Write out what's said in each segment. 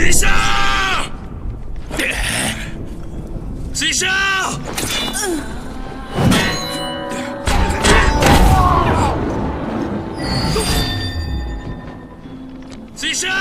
Sisha! Sisha! Sisha!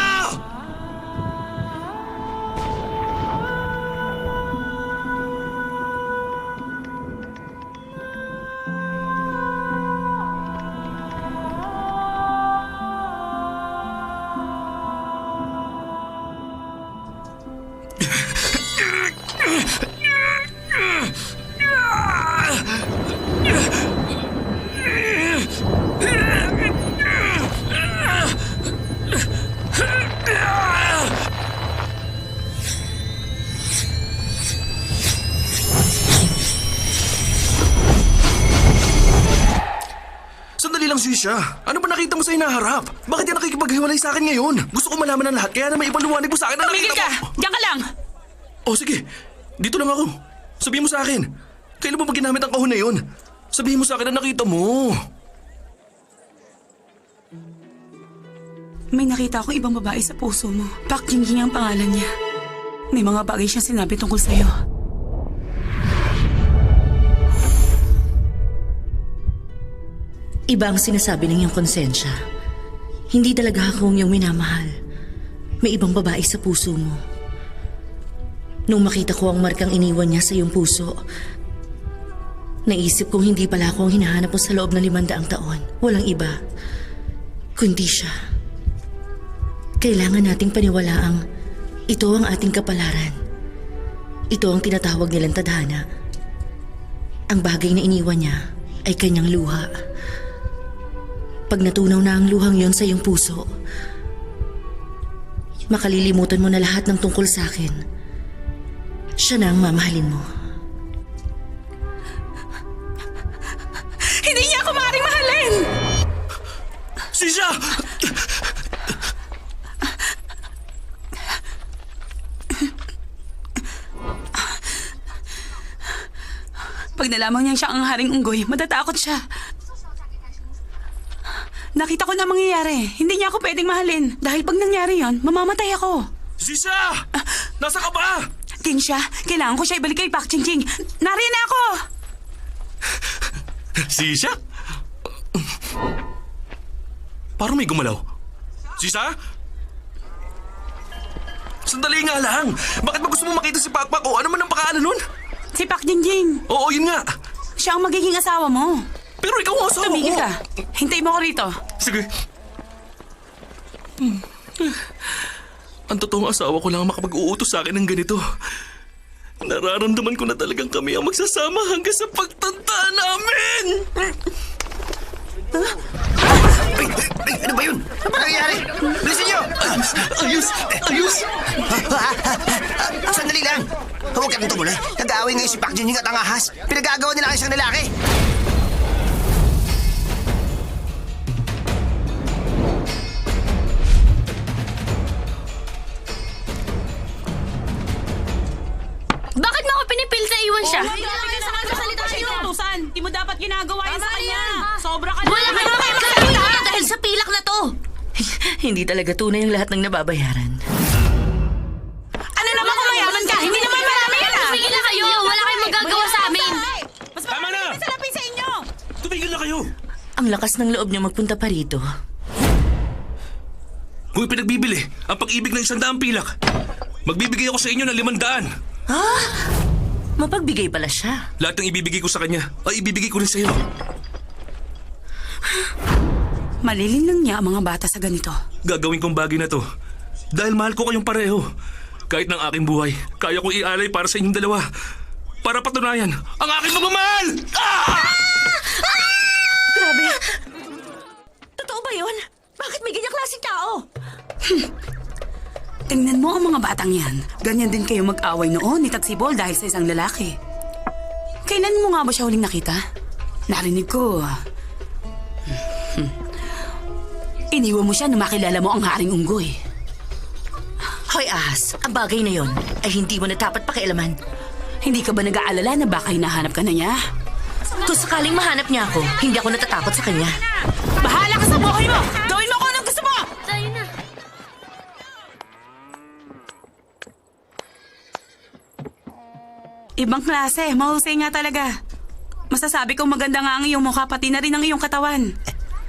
Sandali lang, Sisha. Ano ba nakita mo sa hinaharap? Bakit yan nakikipaghiwalay sa akin ngayon? Gusto ko malaman ng lahat kaya na may ipaluwanag mo sa akin na Tumigil nakita ka! mo. Diyan ka lang! Oh, sige. Dito lang ako. Sabihin mo sa akin. Kailan mo ba ginamit ang kahon na yun? Sabihin mo sa akin na nakita mo. May nakita akong ibang babae sa puso mo. Pak Jingjing ang pangalan niya. May mga bagay siyang sinabi tungkol sa'yo. Iba ang sinasabi ng iyong konsensya. Hindi talaga ako ang iyong minamahal. May ibang babae sa puso mo. Nung makita ko ang markang iniwan niya sa iyong puso, naisip kong hindi pala ako ang hinahanap mo sa loob ng 500 taon. Walang iba, kundi siya. Kailangan nating paniwalaang ito ang ating kapalaran. Ito ang tinatawag nilang tadhana. Ang bagay na iniwan niya ay kanyang luha. Pag natunaw na ang luhang yon sa iyong puso, makalilimutan mo na lahat ng tungkol sa akin. Siya na ang mamahalin mo. Hindi niya ako maaaring mahalin! Sisha! Pag nalaman niya siya ang haring unggoy, matatakot siya. Nakita ko na mangyayari. Hindi niya ako pwedeng mahalin. Dahil pag nangyari yon, mamamatay ako. Sisha! Nasa ka ba? Kinsha, kailangan ko siya ibalik kay Pak Jingjing. Nariyan na ako! Sisha? Parang may gumalaw. Sisha? Sandali nga lang. Bakit ba gusto mo makita si Pakpak o ano man ang pakaalan nun? Si Pak Jingjing. Oo, yun nga. Siya ang magiging asawa mo. Pero ikaw ang asawa ko. Tumigil ka. Hintayin mo ko rito. Sige. Ang totoong asawa ko lang ang makapag-uutos sa akin ng ganito. Nararamdaman ko na talagang kami ang magsasama hanggang sa pagtanda namin! Ano ba yun? Ano nangyayari? Bilisin niyo! Ayos! Ayos! Sandali lang! Huwag ka nang tumuloy. Nag-aaway ngayon si Pak Jingjing at ang ahas. Pinagagawa nila ang isang lalaki. Bakit mo ako pinipilit na iwan siya? Nagsasalita siya yung utusan. Di mo dapat ginagawa yun sa kanya. Sobra ka na. Wala kayo magsalita dahil sa pilak na to. Hindi talaga tunay ang lahat ng nababayaran. Ano naman kung mayaman ka? Hindi naman marami yan ah. Tumigil na kayo. Wala kayong magagawa sa amin. Mas Tama na! may salapin sa inyo. Tumigil na kayo! Ang lakas ng loob niya magpunta pa rito. Kung ipinagbibili ang pag-ibig ng 100 pilak, magbibigay ako sa inyo ng 500. Mapagbigay pala siya. Lahat ng ibibigay ko sa kanya ay ibibigay ko rin sa iyo. Malilin lang niya ang mga bata sa ganito. Gagawin kong bagay na to dahil mahal ko kayong pareho. Kahit ng aking buhay, kaya kong ialay para sa inyong dalawa. Para patunayan ang aking pagmamahal! Grabe! Totoo ba yun? Bakit may ganyang klaseng tao? Tingnan mo ang mga batang yan. Ganyan din kayo mag-away noon ni Tatsibol dahil sa isang lalaki. Kailan mo nga ba siya huling nakita? Narinig ko. Iniwan mo siya na makilala mo ang haring unggoy. Hoy ahas, ang bagay na yon ay hindi mo na dapat pakialaman. Hindi ka ba nag-aalala na baka hinahanap ka na niya? Kung sakaling mahanap niya ako, hindi ako natatakot sa kanya. Bahala ka sa buhay mo! Gawin mo kung anong gusto mo! Tayo na. Ibang klase, mahusay nga talaga. Masasabi kong maganda nga ang iyong mukha, pati na rin ang iyong katawan.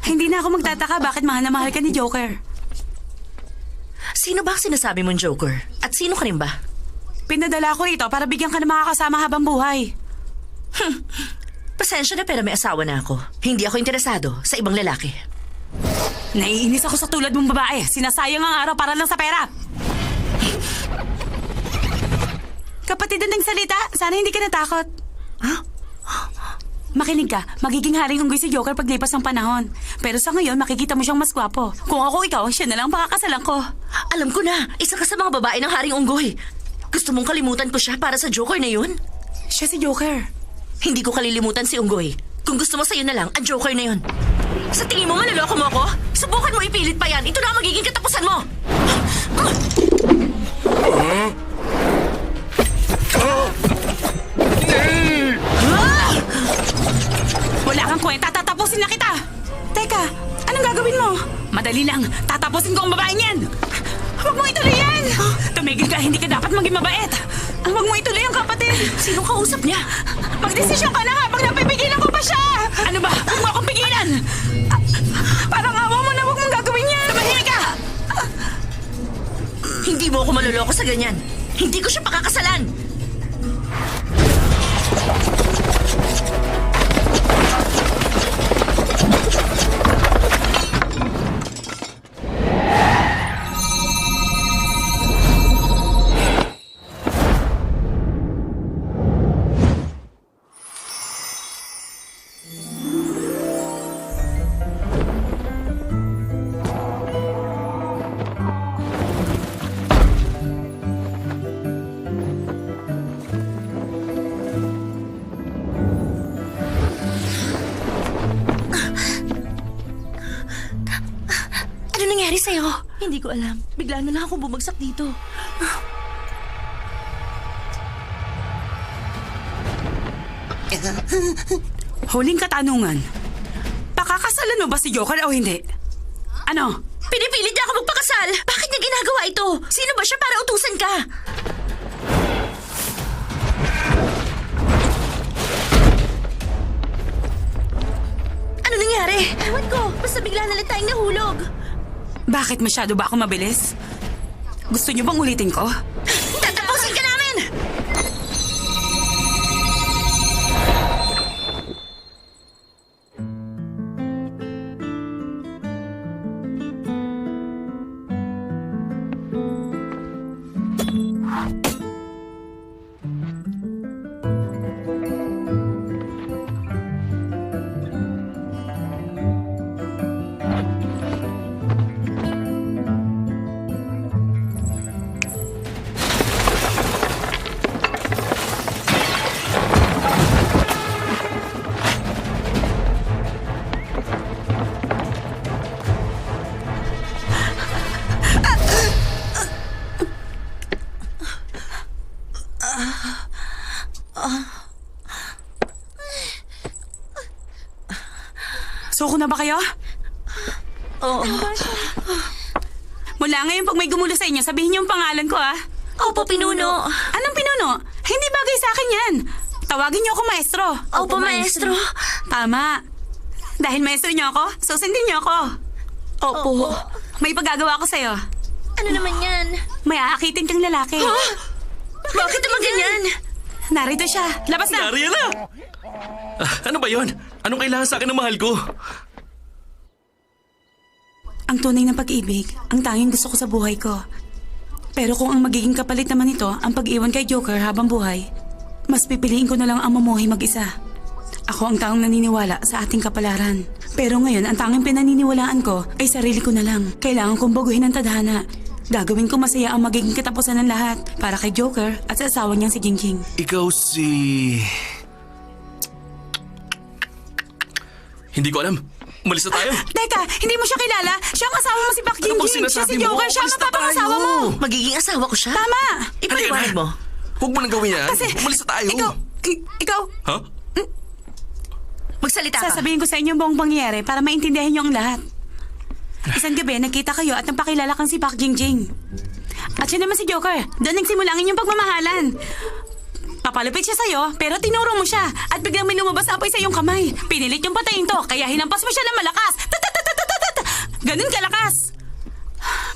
Hindi na ako magtataka bakit mahal na mahal ka ni Joker. Sino ba ang sinasabi mong Joker? At sino ka rin ba? Pinadala ko rito para bigyan ka ng makakasama habang buhay. Pasensya na pero may asawa na ako. Hindi ako interesado sa ibang lalaki. Naiinis ako sa tulad mong babae. Sinasayang ang araw para lang sa pera. Kapatid ng salita, sana hindi ka natakot. Makinig ka, magiging haring unggoy si Joker paglipas ng panahon. Pero sa ngayon, makikita mo siyang mas gwapo. Kung ako ikaw, siya na lang ang pakakasalan ko. Alam ko na, isa ka sa mga babae ng Haring Unggoy. Gusto mong kalimutan ko siya para sa Joker na yun? Siya si Joker. Hindi ko kalilimutan si Unggoy. Kung gusto mo sa'yo na lang, ang Joker na yun. Sa tingin mo, manloloko mo ako? Subukan mo ipilit pa yan. Ito na ang magiging katapusan mo. Wala kang kwenta, tatapusin na kita! Teka, anong gagawin mo? Madali lang, tatapusin ko ang babaeng yan! Huwag mo ituloy yan! Tumigil ka, hindi ka dapat maging mabait! Huwag mo ituloy ang kapatid! Sinong kausap niya? Magdesisyon ka na habang napipigilan ko pa siya! Ano ba? Huwag mo akong pigilan! Parang awa mo na huwag mong gagawin yan! Tumahimik ka! Hindi mo ako maloloko sa ganyan. Hindi ko siya pakakasalan. Ano nangyari sa'yo? Hindi ko alam. Bigla na lang akong bumagsak dito. Huling katanungan. Pakakasalan mo ba si Joker o hindi? Ano? Pinipilit niya ako magpakasal! Bakit niya ginagawa ito? Sino ba siya para utusan ka? Ano nangyari? Ewan ko. Basta bigla na lang tayong nahulog. Bakit masyado ba ako mabilis? Gusto niyo bang ulitin ko? Tatapusin ka namin! Suko na ba kayo? Oo. Mula ngayon pag may gumulo sa inyo, sabihin niyo ang pangalan ko ah. Opo, pinuno. Anong pinuno? Hindi bagay sa akin yan. Tawagin niyo ako maestro. Opo, maestro. Tama. Dahil maestro niyo ako, susundin niyo ako. Opo. May pagagawa ko sa'yo. Ano naman yan? May aakitin kang lalaki. Bakit naman ganyan? Narito siya. Labas na. Ariela! Ano ba yon? Anong kailangan sa akin ng mahal ko? Ang tunay ng pag-ibig, ang tanging gusto ko sa buhay ko. Pero kung ang magiging kapalit naman nito ang pag-iwan kay Joker habang buhay, mas pipiliin ko na lang ang mamuhay mag-isa. Ako ang taong naniniwala sa ating kapalaran. Pero ngayon, ang tanging pinaniniwalaan ko ay sarili ko na lang. Kailangan kong baguhin ang tadhana. Gagawin ko masaya ang magiging katapusan ng lahat para kay Joker at sa asawa niyang si Jingjing. Ikaw si... Hindi ko alam. Umalis na tayo. Teka, hindi mo siya kilala? Siya ang asawa mo si Pak Ano bang Jingjing. Siya sinasabi si mo? Joker. Siya ang Umalis na mapapangasawa tayo. mo. Magiging asawa ko siya? Tama. Ipaliwanag mo. Huwag mo nang gawin yan. Kasi... Umalis na tayo. Ikaw... Ha? Magsalita ka. Sasabihin ko sa inyo ang buong pangyayari para maintindihan niyo ang lahat. Isang gabi, nagkita kayo at napakilala kang si Pak Jingjing. At siya naman si Joker. Doon nagsimula ang inyong pagmamahalan. Papalapit siya sa'yo, pero tinuro mo siya at biglang may lumabas na apoy sa iyong kamay. Pinilit yung patayin to, kaya hinampas mo siya ng malakas. Ganun kalakas.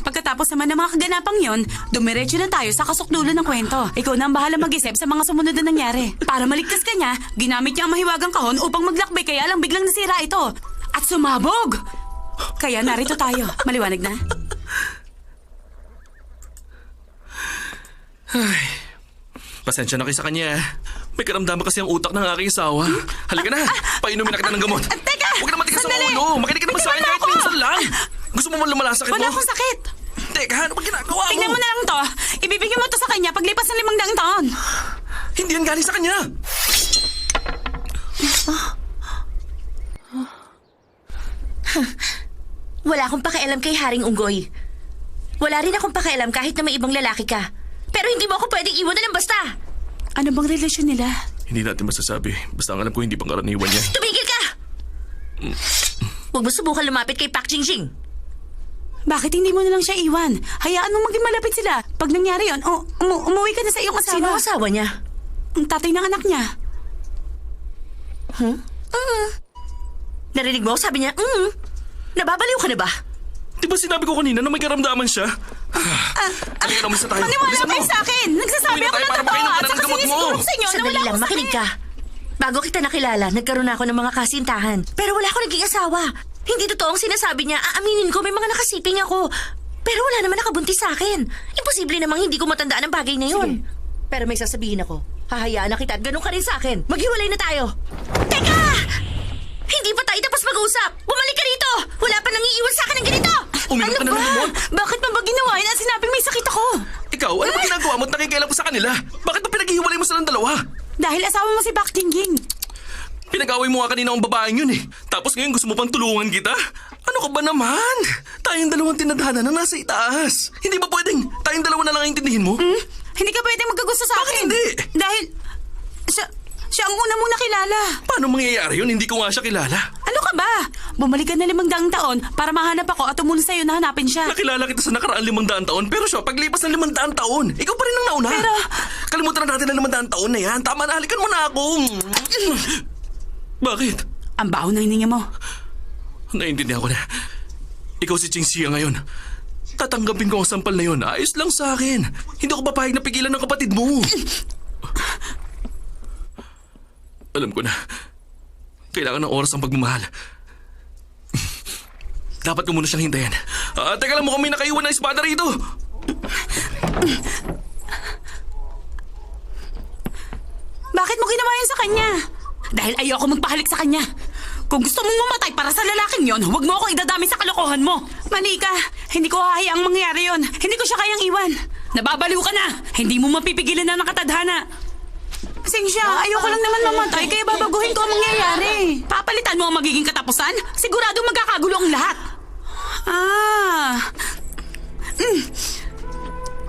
Pagkatapos naman ng mga kaganapang yon, dumiretso na tayo sa kasukdulo ng kwento. Ikaw na ang bahala mag-isip sa mga sumunod na nangyari. Para maligtas ka niya, ginamit niya ang mahiwagang kahon upang maglakbay kaya lang biglang nasira ito. At sumabog! Kaya narito tayo. Maliwanag na? Pasensya na kayo sa kanya. May karamdaman kasi ang utak ng aking asawa. Halika na, painumin na kita ng gamot. Teka! Huwag na matigas ang Sandali! ulo. Makinig ka naman sa akin Tingnan kahit mo ako! minsan lang. Gusto mo man lumala sa sakit mo? Wala akong sakit. Teka, ano ba ginagawa mo? Tingnan mo na lang to. Ibibigay mo to sa kanya paglipas ng 500 taon. Hindi yan galing sa kanya. Wala akong pakialam kay Haring Unggoy. Wala rin akong pakialam kahit na may ibang lalaki ka. Pero hindi mo ako pwedeng iwan na lang basta. Ano bang relasyon nila? Hindi natin masasabi. Basta ang alam ko hindi pang karaniwan niya. Tumigil ka! Huwag mo subukan lumapit kay Pak Jingjing. Bakit hindi mo na lang siya iwan? Hayaan mo maging malapit sila. Pag nangyari yun, umuwi ka na sa iyong asawa. Sino ang asawa niya? Ang tatay ng anak niya. Narinig mo? Sabi niya, Nababaliw ka na ba? Di ba sinabi ko kanina na may karamdaman siya? Halika naman sa tayo. Maniwala Bilisan mo. kayo sa akin! Nagsasabi Uwi na ako tayo ng para totoo makainom ka at na ng saka gamot mo. sinisiguro sa inyo na Sandali wala lang, akong makinig sakit. ka. Bago kita nakilala, nagkaroon ako ng mga kasintahan. Pero wala ako naging asawa. Hindi totoo ang sinasabi niya. Aaminin ko, may mga nakasiping ako. Pero wala naman nakabuntis sa akin. Imposible namang hindi ko matandaan ang bagay na yun. Pero may sasabihin ako. Hahayaan na kita at ganun ka rin sa akin. Maghiwalay na tayo. Teka! Hindi pa tayo tapos mag-usap. Bumalik ka rito. Wala pa nang iiwan sa akin ng ganito. Uminom ka na ng gamot. Bakit pa ba ginawa yun at sinabing may sakit ako? Ikaw, ano ba ginagawa mo at nakikialam ko sa kanila? Bakit ba pinaghihiwalay mo silang dalawa? Dahil asawa mo si Pak Jingjing. Pinag-away mo nga kanina ang babaeng yun eh. Tapos ngayon gusto mo pang tulungan kita? Ano ka ba naman? Tayong dalawang tinadhana na nasa itaas. Hindi ba pwedeng tayong dalawa na lang ang intindihin mo? Hindi ka pwede magkagusto sa Bakit akin. hindi? Dahil siya ang una mong nakilala. Paano mangyayari yun? Hindi ko nga siya kilala. Ano ka ba? Bumalik ka na 500 taon para mahanap ako at tumulong sa'yo na hanapin siya. Nakilala kita sa nakaraan 500 taon, pero siya, paglipas ng 500 taon, ikaw pa rin ang nauna. Pero... Kalimutan na natin ang 500 taon na yan. Tama na, halikan mo na ako. Bakit? Ang baho ng hininga mo. Naiintindihan ko na. Ikaw si Ching Xia ngayon. Tatanggapin ko ang sampal na yun. Ayos lang sa akin. Hindi ako papayag na pigilan ng kapatid mo. Alam ko na. Kailangan ng oras ang pagmamahal. Dapat ko muna siyang hintayin. Teka lang, mukhang may nakaiwan na espada rito. Bakit mo ginawa yun sa kanya? Dahil ayoko magpahalik sa kanya. Kung gusto mong mamatay para sa lalaking yon, huwag mo ako idadami sa kalokohan mo. Mali ka. Hindi ko hahayaang mangyari yon. Hindi ko siya kayang iwan. Nababaliw ka na. Hindi mo mapipigilan na nakatadhana. Singsya, ayoko lang naman mamatay kaya babaguhin ko ang mangyayari. Papalitan mo ang magiging katapusan? Sigurado magkakagulo ang lahat.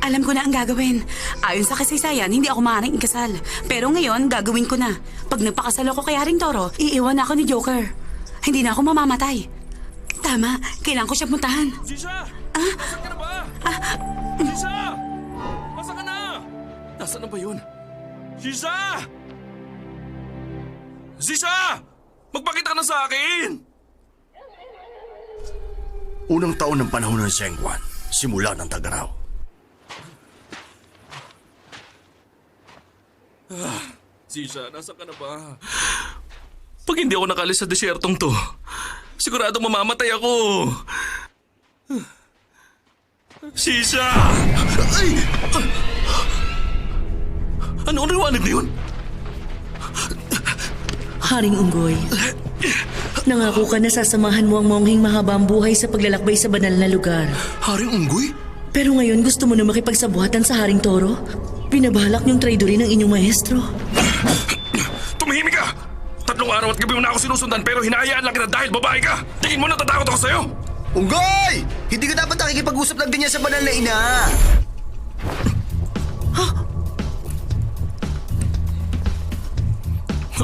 Alam ko na ang gagawin. Ayon sa kasaysayan, hindi ako maaaring ikasal. Pero ngayon, gagawin ko na. Pag nagpakasal ako kay Haring Toro, iiwan ako ni Joker. Hindi na ako mamamatay. Tama, kailangan ko siya puntahan. Sisha! Nasaan ka na ba? Sisha! Nasaan ka na? Nasaan na ba yun? Sisha! Sisha! Magpakita ka na sa akin! Unang taon ng panahon ng Zhengguan, simula ng Tagaraw. Sisha, nasaan ka na ba? Pag hindi ako nakalis sa desyertong to, sigurado mamamatay ako. Sisha! Ay! Ano ang liwanag na yun? Haring Unggoy, nangako ka na sasamahan mo ang mongheng mahaba ang buhay sa paglalakbay sa banal na lugar. Haring Unggoy? Pero ngayon gusto mo na makipagsabuhatan sa Haring Toro? Binabalak niyong traidorin ng inyong maestro. Tumahimik ka! 3 araw at gabi mo na ako sinusundan pero hinahayaan lang kita dahil babae ka! Tingin mo natatakot ako sa'yo! Unggoy! Hindi ka dapat nakikipag-usap ng ganyan sa banal na ina.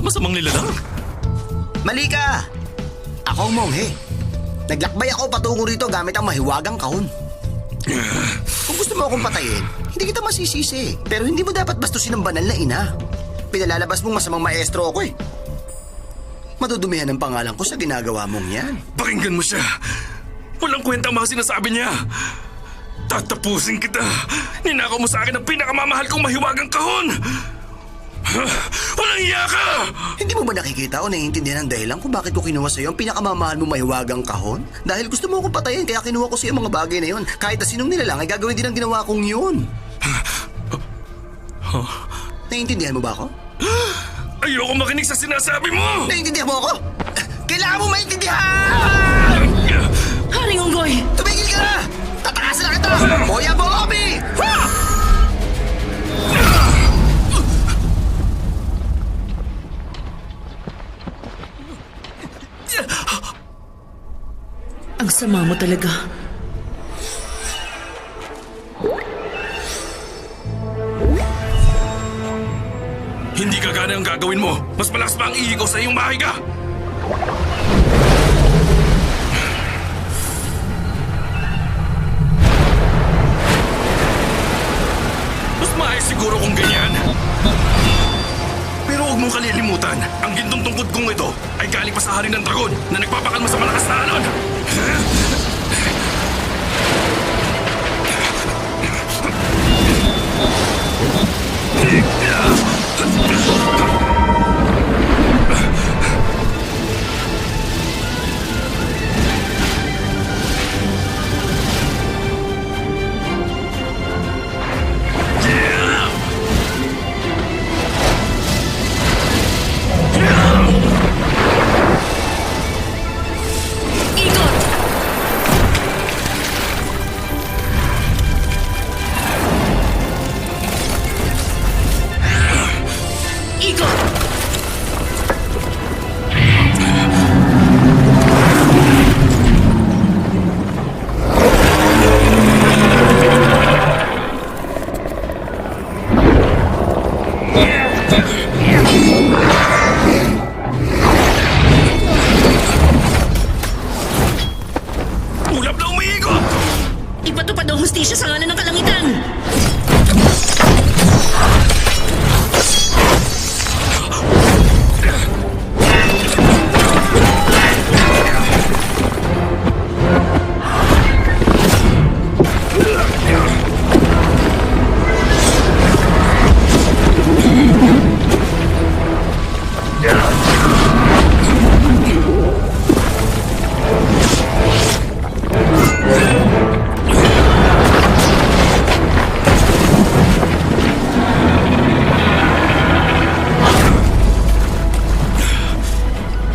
Masamang nilalang? Mali ka! Ako ang monghe. Naglakbay ako patungo rito gamit ang mahiwagang kahon. Kung gusto mo akong patayin, hindi kita masisisi. Pero hindi mo dapat bastusin ang banal na ina. pinalalabas mong masamang maestro ako eh. Madudumihan ang pangalan ko sa ginagawa mong yan. Pakinggan mo siya. Walang kwenta ang mga sinasabi niya. Tatapusin kita. Ninakaw mo sa akin ang pinakamamahal kong mahiwagang kahon. Walang iya ka! Hindi mo ba nakikita o naiintindihan ang dahilan kung bakit ko kinuha sa'yo ang pinakamamahal mo mahiwagang kahon? Dahil gusto mo akong patayin kaya kinuha ko sa'yo ang mga bagay na yon. Kahit na sinong nilalang ay gagawin din ang ginawa kong yun. Naiintindihan mo ba ako? Ayoko makinig sa sinasabi mo! Naiintindihan mo ako? Kailangan mo maintindihan! Haring Unggoy! Tumigil ka na! Tatakasan na kita! Boya Bobby! Ha! Ang sama mo talaga. Hindi gagana ang gagawin mo. Mas malakas pa ang ihi ko sa iyong bahay ka. Mas maayos siguro kung ganyan. Pero huwag mong kalilimutan, ang gintong tungkod kong ito ay galing pa sa hari ng dragon na nagpapakalma sa malakas na alon. Ulap na umiikot! Ipatupad ang hustisya sa ngalan ng kalangitan!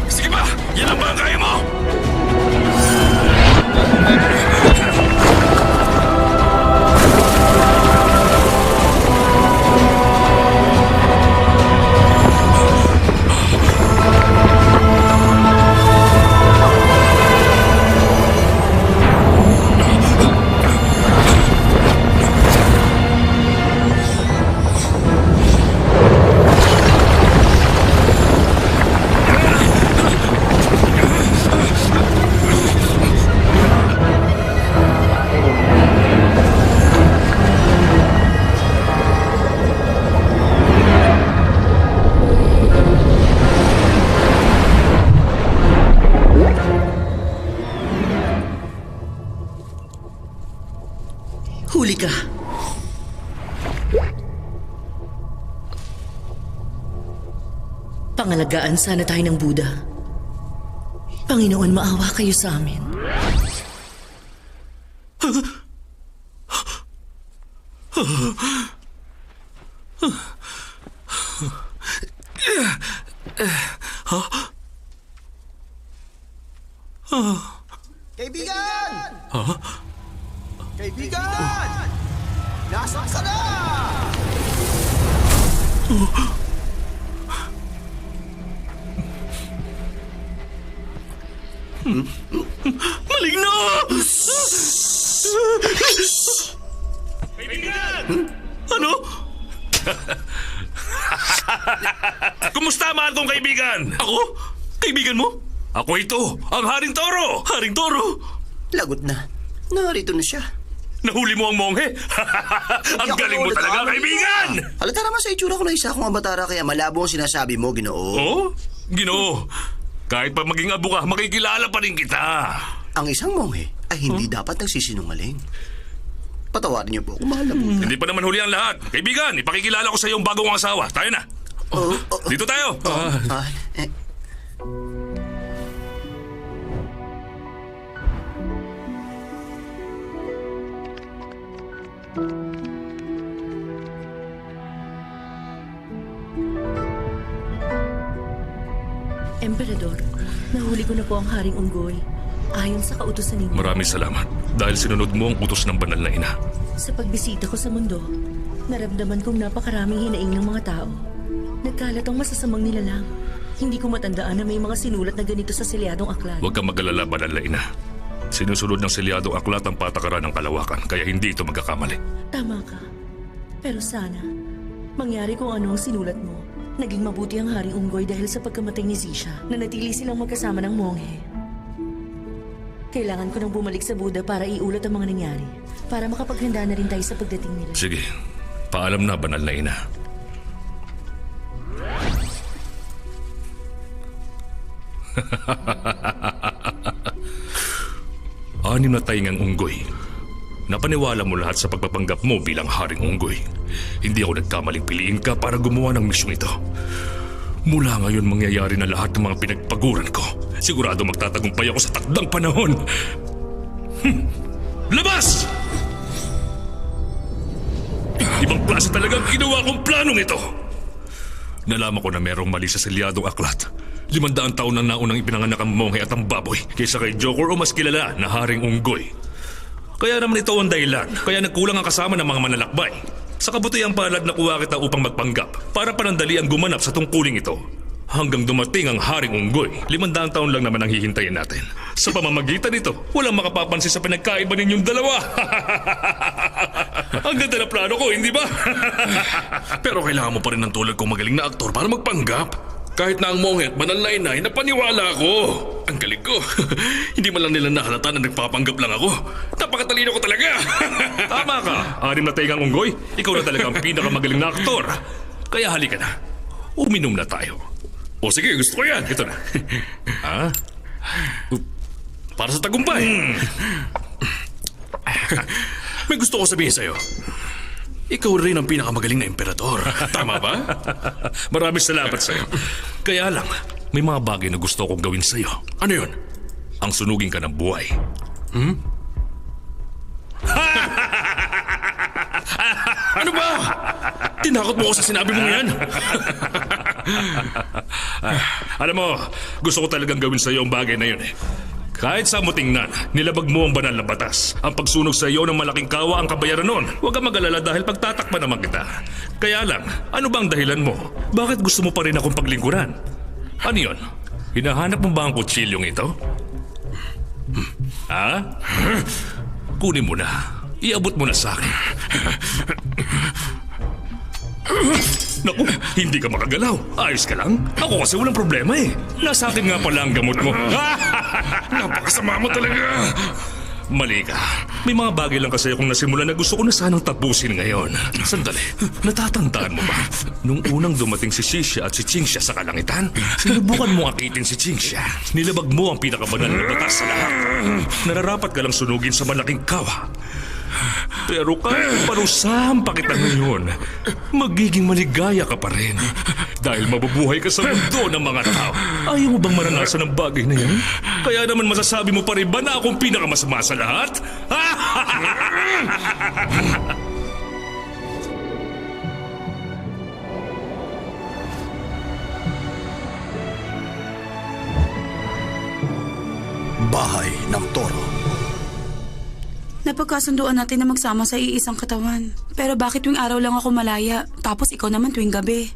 Sige ba? Yan ang ba ang kaya mo? Huli ka. Pangalagaan sana tayo ng Buddha. Panginoon, maawa kayo sa amin. Kaibigan! Kaibigan! Nasaan ka na? Maligno! Ano? Kumusta, mahal kong kaibigan? Ako? Kaibigan mo? Ako ito, ang Haring Toro! Haring Toro! Lagot na. Narito na siya. Nahuli mo ang monghe? Ang galing mo talaga, kaibigan! Halata naman sa itsura ko na isa akong abatara kaya malabo ang sinasabi mo, Ginoo. Oh, Ginoo, kahit pa maging abo ka, makikilala pa rin kita. Ang isang monghe ay hindi dapat nagsisinungaling. Patawarin niyo po kung mahal na buhay. Hindi pa naman huli ang lahat. Kaibigan, ipakikilala ko sa iyo ang bagong asawa. Tayo na. Dito tayo. Eh, Emperador, nahuli ko na po ang Haring Unggoy. Ayon sa kautusan ninyo. Maraming salamat dahil sinunod mo ang utos ng banal na ina. Sa pagbisita ko sa mundo, naramdaman kong napakaraming hinaing ng mga tao. Nagkalat ang masasamang nilalang. Hindi ko matandaan na may mga sinulat na ganito sa selyadong aklat. Huwag kang mag-alala, banal na ina. Sinusunod ng selyadong aklat ang patakaran ng kalawakan, kaya hindi ito magkakamali. Tama ka. Pero sana, mangyari kung ano ang sinulat mo. Naging mabuti ang Haring Unggoy dahil sa pagkamatay ni Zisha na natili silang magkasama ng monghe. Kailangan ko nang bumalik sa Buddha para iulat ang mga nangyari. Para makapaghanda na rin tayo sa pagdating nila. Sige, paalam na, banal na ina. Anim na taingang unggoy. Napaniwala mo lahat sa pagpapanggap mo bilang Haring Unggoy. Hindi ako nagkamaling piliin ka para gumawa ng misyong ito. Mula ngayon mangyayari na lahat ng mga pinagpaguran ko. Sigurado magtatagumpay ako sa takdang panahon. Labas! Ibang klase talagang ginawa kong planong ito. Nalaman ko na merong mali sa selyadong aklat. 500 taon na naunang ipinanganak ang monghe at ang baboy kaysa kay Joker o mas kilala na Haring Unggoy. Kaya naman ito ang dahilan, kaya nagkulang ang kasama ng mga manlalakbay. Sa kabutihang palad na kuha kita upang magpanggap para panandali ang gumanap sa tungkuling ito. Hanggang dumating ang Haring Unggoy, 500 taon lang naman ang hihintayin natin. Sa pamamagitan nito, walang makapapansin sa pinagkaiba ninyong dalawa. Ang ganda na plano ko, hindi ba? Pero kailangan mo pa rin ng tulad kong magaling na aktor para magpanggap. Kahit na ang monghe at banal na inay, napaniwala ako. Ang galing ko. Hindi man lang nila nahalata na nagpapanggap lang ako. Napakatalino ko talaga. Tama ka. 6 na taingang unggoy, ikaw na talaga ang pinakamagaling na aktor. Kaya halika na. Uminom na tayo. O sige, gusto ko yan. Ito na. Ha? Para sa tagumpay. May gusto ko sabihin sa'yo. Ikaw rin ang pinakamagaling na emperador. Tama ba? Maraming salamat sa'yo. Kaya lang, may mga bagay na gusto kong gawin sa'yo. Ano yun? Ang sunugin ka ng buhay. Ano ba? Tinakot mo ako sa sinabi mong yan? Alam mo, gusto ko talagang gawin sa'yo ang bagay na yun eh. Kahit sa mo tingnan, nilabag mo ang banal na batas. Ang pagsunog sa iyo ng malaking kawa ang kabayaran nun. Huwag kang mag-alala dahil pagtatakpan naman kita. Kaya lang, ano ba ang dahilan mo? Bakit gusto mo pa rin akong paglingkuran? Ano yun? Hinahanap mo ba ang kutsilyong ito? Ha? Kunin mo na. Iabot mo na sa akin. Naku, hindi ka makagalaw. Ayos ka lang? Ako kasi walang problema eh. Nasa akin nga pala ang gamot mo. Napakasama mo talaga. Mali ka. May mga bagay lang kasi akong nasimulan na gusto ko na sanang tapusin ngayon. Sandali, natatandaan mo ba? Nung unang dumating si Xixia at si Qingxia sa kalangitan, sinubukan mo akitin si Qingxia. Nilabag mo ang pinakabanal na batas sa lahat. Nararapat ka lang sunugin sa malaking kawa. Pero kahit parusahan pa kita ngayon, magiging maligaya ka pa rin. Dahil mabubuhay ka sa mundo ng mga tao. Ayaw mo bang maranasan ang bagay na yan? Kaya naman masasabi mo pa rin ba na akong pinakamasama sa lahat? Bahay ng Toro. Napagkasunduan natin na magsama sa iisang katawan. Pero bakit tuwing araw lang ako malaya, tapos ikaw naman tuwing gabi?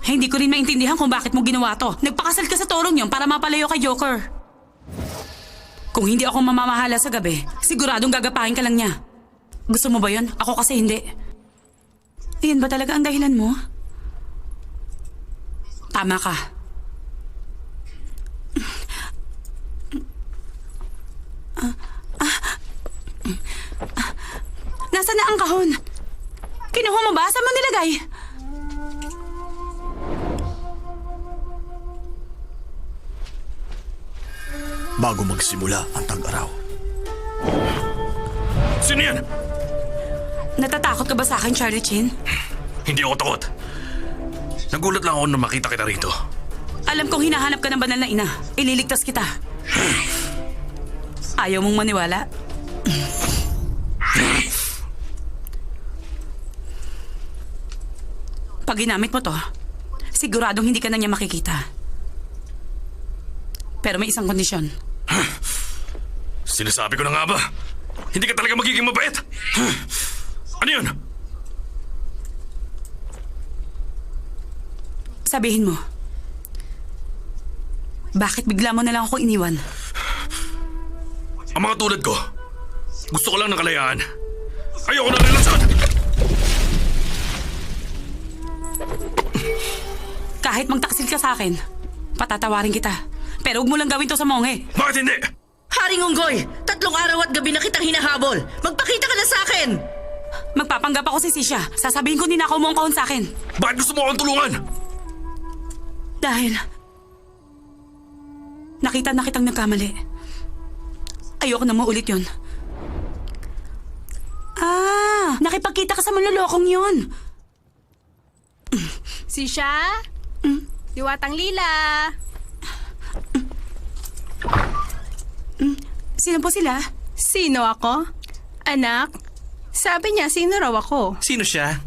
Hindi ko rin maintindihan kung bakit mo ginawa to. Nagpakasal ka sa torong yun para mapalayo kay Joker. Kung hindi ako mamamahala sa gabi, siguradong gagapahin ka lang niya. Gusto mo ba yun? Ako kasi hindi. Iyan ba talaga ang dahilan mo? Tama ka. Nasaan na ang kahon? Kinuha mo ba? Saan mo nilagay? Bago magsimula ang tag-araw. Sino yan? Natatakot ka ba sa akin, Charlie Chin? Hindi ako takot. Nagulat lang ako nung makita kita rito. Alam kong hinahanap ka ng banal na ina. Ililigtas kita. Ayaw mong maniwala? Pag ginamit mo to, siguradong hindi ka na niya makikita. Pero may isang kondisyon. Sinasabi ko na nga ba? Hindi ka talaga magiging mabait? Ano yun? Sabihin mo, bakit bigla mo na lang ako iniwan? Ang mga tulad ko, gusto ko lang ng kalayaan. Ayoko ng relasyon! Kahit magtaksil ka sa akin, patatawarin kita. Pero huwag mo lang gawin to sa monghe. Bakit hindi? Haring Unggoy, 3 araw at gabi na kitang hinahabol. Magpakita ka na sa akin! Magpapanggap ako si Sisha. Sasabihin ko ninakaw mo ang kahon sa akin. Bakit gusto mo akong tulungan? Dahil nakita na kitang nagkamali. Ayoko na maulit yun. Nakipagkita ka sa manlolokong yun. Sisha? Diwatang Lila? Sino po sila? Sino ako? Anak? Sabi niya, sino raw ako? Sino siya?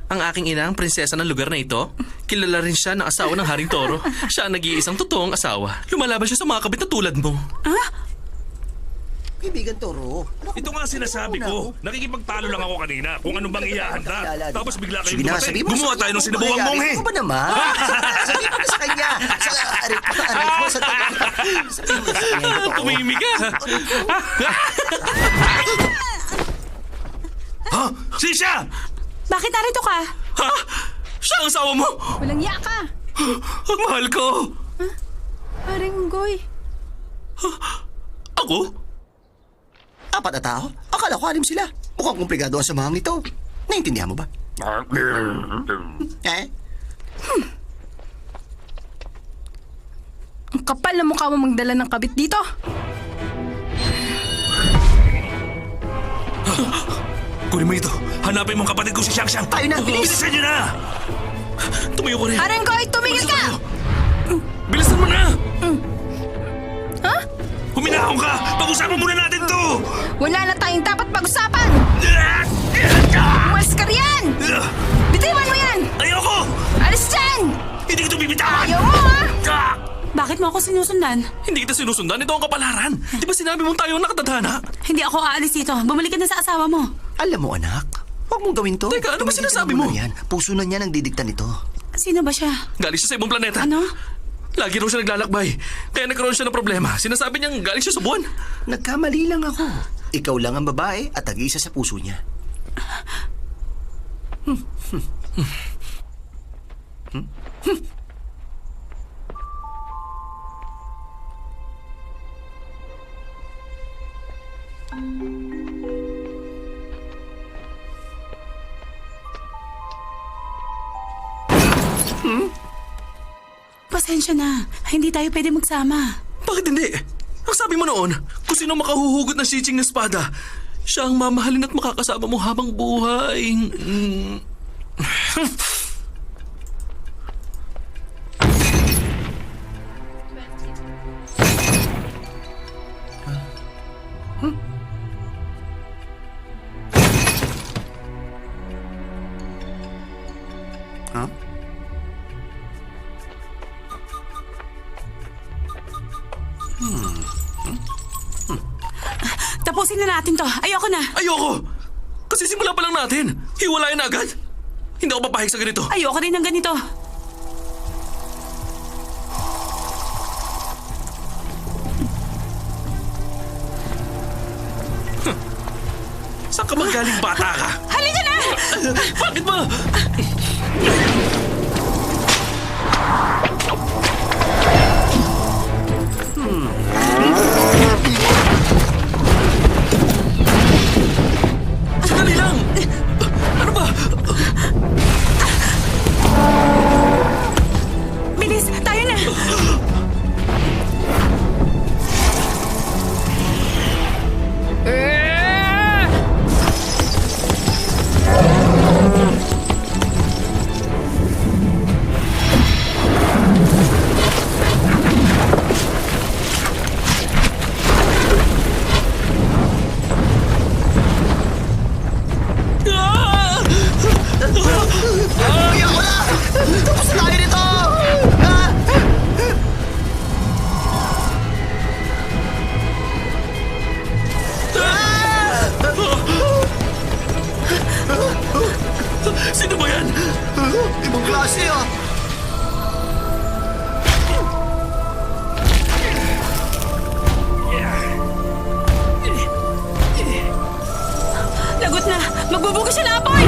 Ang aking ina, ang prinsesa ng lugar na ito? Kilala rin siya ng asawa ng Haring Toro. Siya ang nag-iisang totoong asawa. Lumalaban siya sa mga kabit na tulad mo. Kaibigan Toro. Ito nga sinasabi ko. Nakikipagtalo lang ako kanina kung ano bang ihahanda. Tapos bigla kayong Sige na, dumating. sabihin mo. Gumawa tayo ng sinubuang monghe. Ano ba naman? Sabihin mo sa kanya. Aray ko. Sabihin mo sa kanya. Tumimik ka! Ha? Sisha! Bakit narito ka? Ha? Siya ang asawa mo? Walang iya ka. Ang mahal ko! Haring Unggoy. Ako? 4 na tao? Akala ko 6 sila. Mukhang komplikado ang samahang ito. Naintindihan mo ba? Eh? Ang kapal na mukha mo magdala ng kabit dito. Kunin mo ito. Hanapin mo ang kapatid ko si Xiang Xiang. Tayo na, bilis! Bilisan niyo na! Tumayo ko rin. Haring Unggoy, tumigil ka! Bilisan mo na! Ha? Huminahon ka! Pag-usapan muna natin to! Wala na tayong dapat pag-usapan! Umalis ka riyan! Bitiwan mo yan! Ayoko! Alis dyan! Hindi ko ito bibitawan! Ayaw mo, ha? Bakit mo ako sinusundan? Hindi kita sinusundan. Ito ang kapalaran. Di ba sinabi mong tayo ang nakatadhana? Hindi ako aalis dito. Bumalik ka na sa asawa mo. Alam mo, anak. Huwag mong gawin to. Teka, ano ba Tumigil ka sinasabi na muna mo? Yan. Puso na niya ang didikta nito. Sino ba siya? Galing siya sa ibang planeta. Ano? Lagi raw siya naglalakbay. Kaya nagkaroon siya ng problema. Sinasabi niyang galing siya sa buwan. Nagkamali lang ako. Ikaw lang ang babae at tag-iisa sa puso niya. Pasensya na. Hindi tayo pwede magsama. Bakit hindi? Ang sabi mo noon, kung sino makahuhugot ng sitsing na espada, siya ang mamahalin at makakasama mo habang buhay. Ha? Tapusin na natin to. Ayoko na. Ayoko! Kasi simula pa lang natin. Hiwalayan na agad. Hindi ako papahig sa ganito. Ayoko rin ng ganito. Saan ka magaling bata ka? Halika na! Bakit ba? Sandali lang! Sino ba yan? Ibang klase ah! Lagot na! Magbubuga siya na apoy!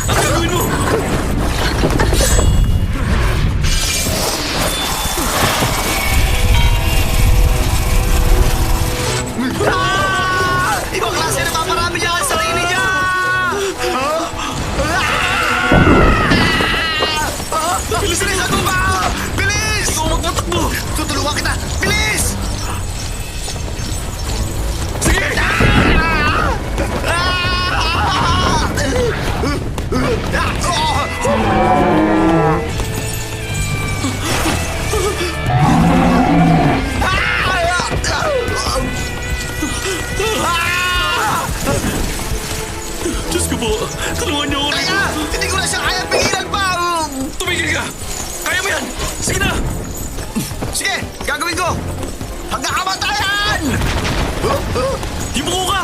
Ang gagawin mo? Ibang klase na paparami niya ang sarili niya! Bilis! Bilisan mo ba? Bilis! Ikaw magpatakbo! Tutulungan kita! Bilis! Sige! Diyos ko po, tulungan niyo ako rito. Teka! Hindi ko na siya kaya pigilan pa! Tumigil ka! Kaya mo yan! Sige na! Sige! Gagawin ko! Hanggang kamatayan! Himuko ka!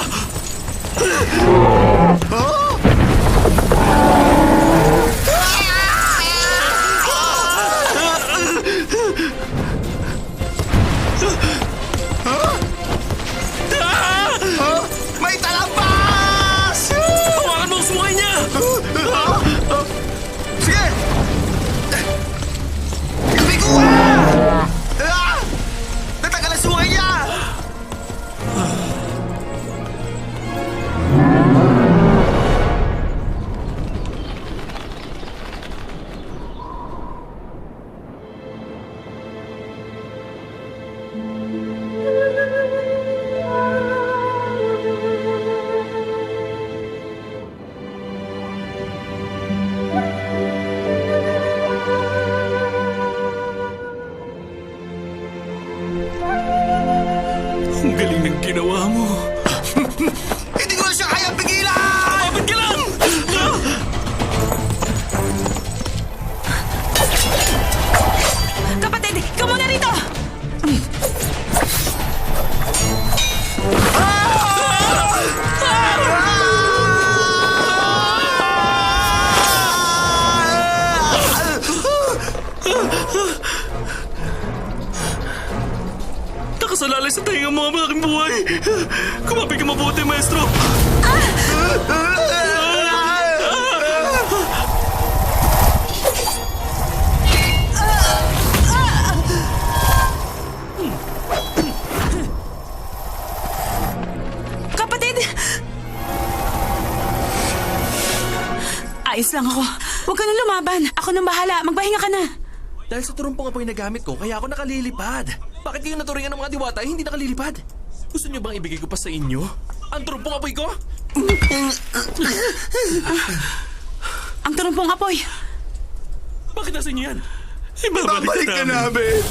May talambas! Hawakan mo ang sungay niya! Sige! Bigo ka! Natagal ang sungay niya! Ang galing ng ginawa mo. Hindi ko na siya kaya pigilan! Kapit ka lang! Kapatid, ikaw muna rito! Nakasalalay sa tainga mo ang aking buhay. Kumapit ka mabuti, maestro. Kapatid! Ayos lang ako. Huwag ka na lumaban. Ako nang bahala. Magpahinga ka na. Dahil sa turumpong apoy na gamit ko, kaya ako nakalilipad. Bakit kayo naturingan ng mga diwata ay hindi nakalilipad? Gusto niyo bang ibigay ko pa sa inyo? Ang turumpong apoy ko? Ang turumpong apoy. Bakit nasa inyo yan? Babalik ka namin!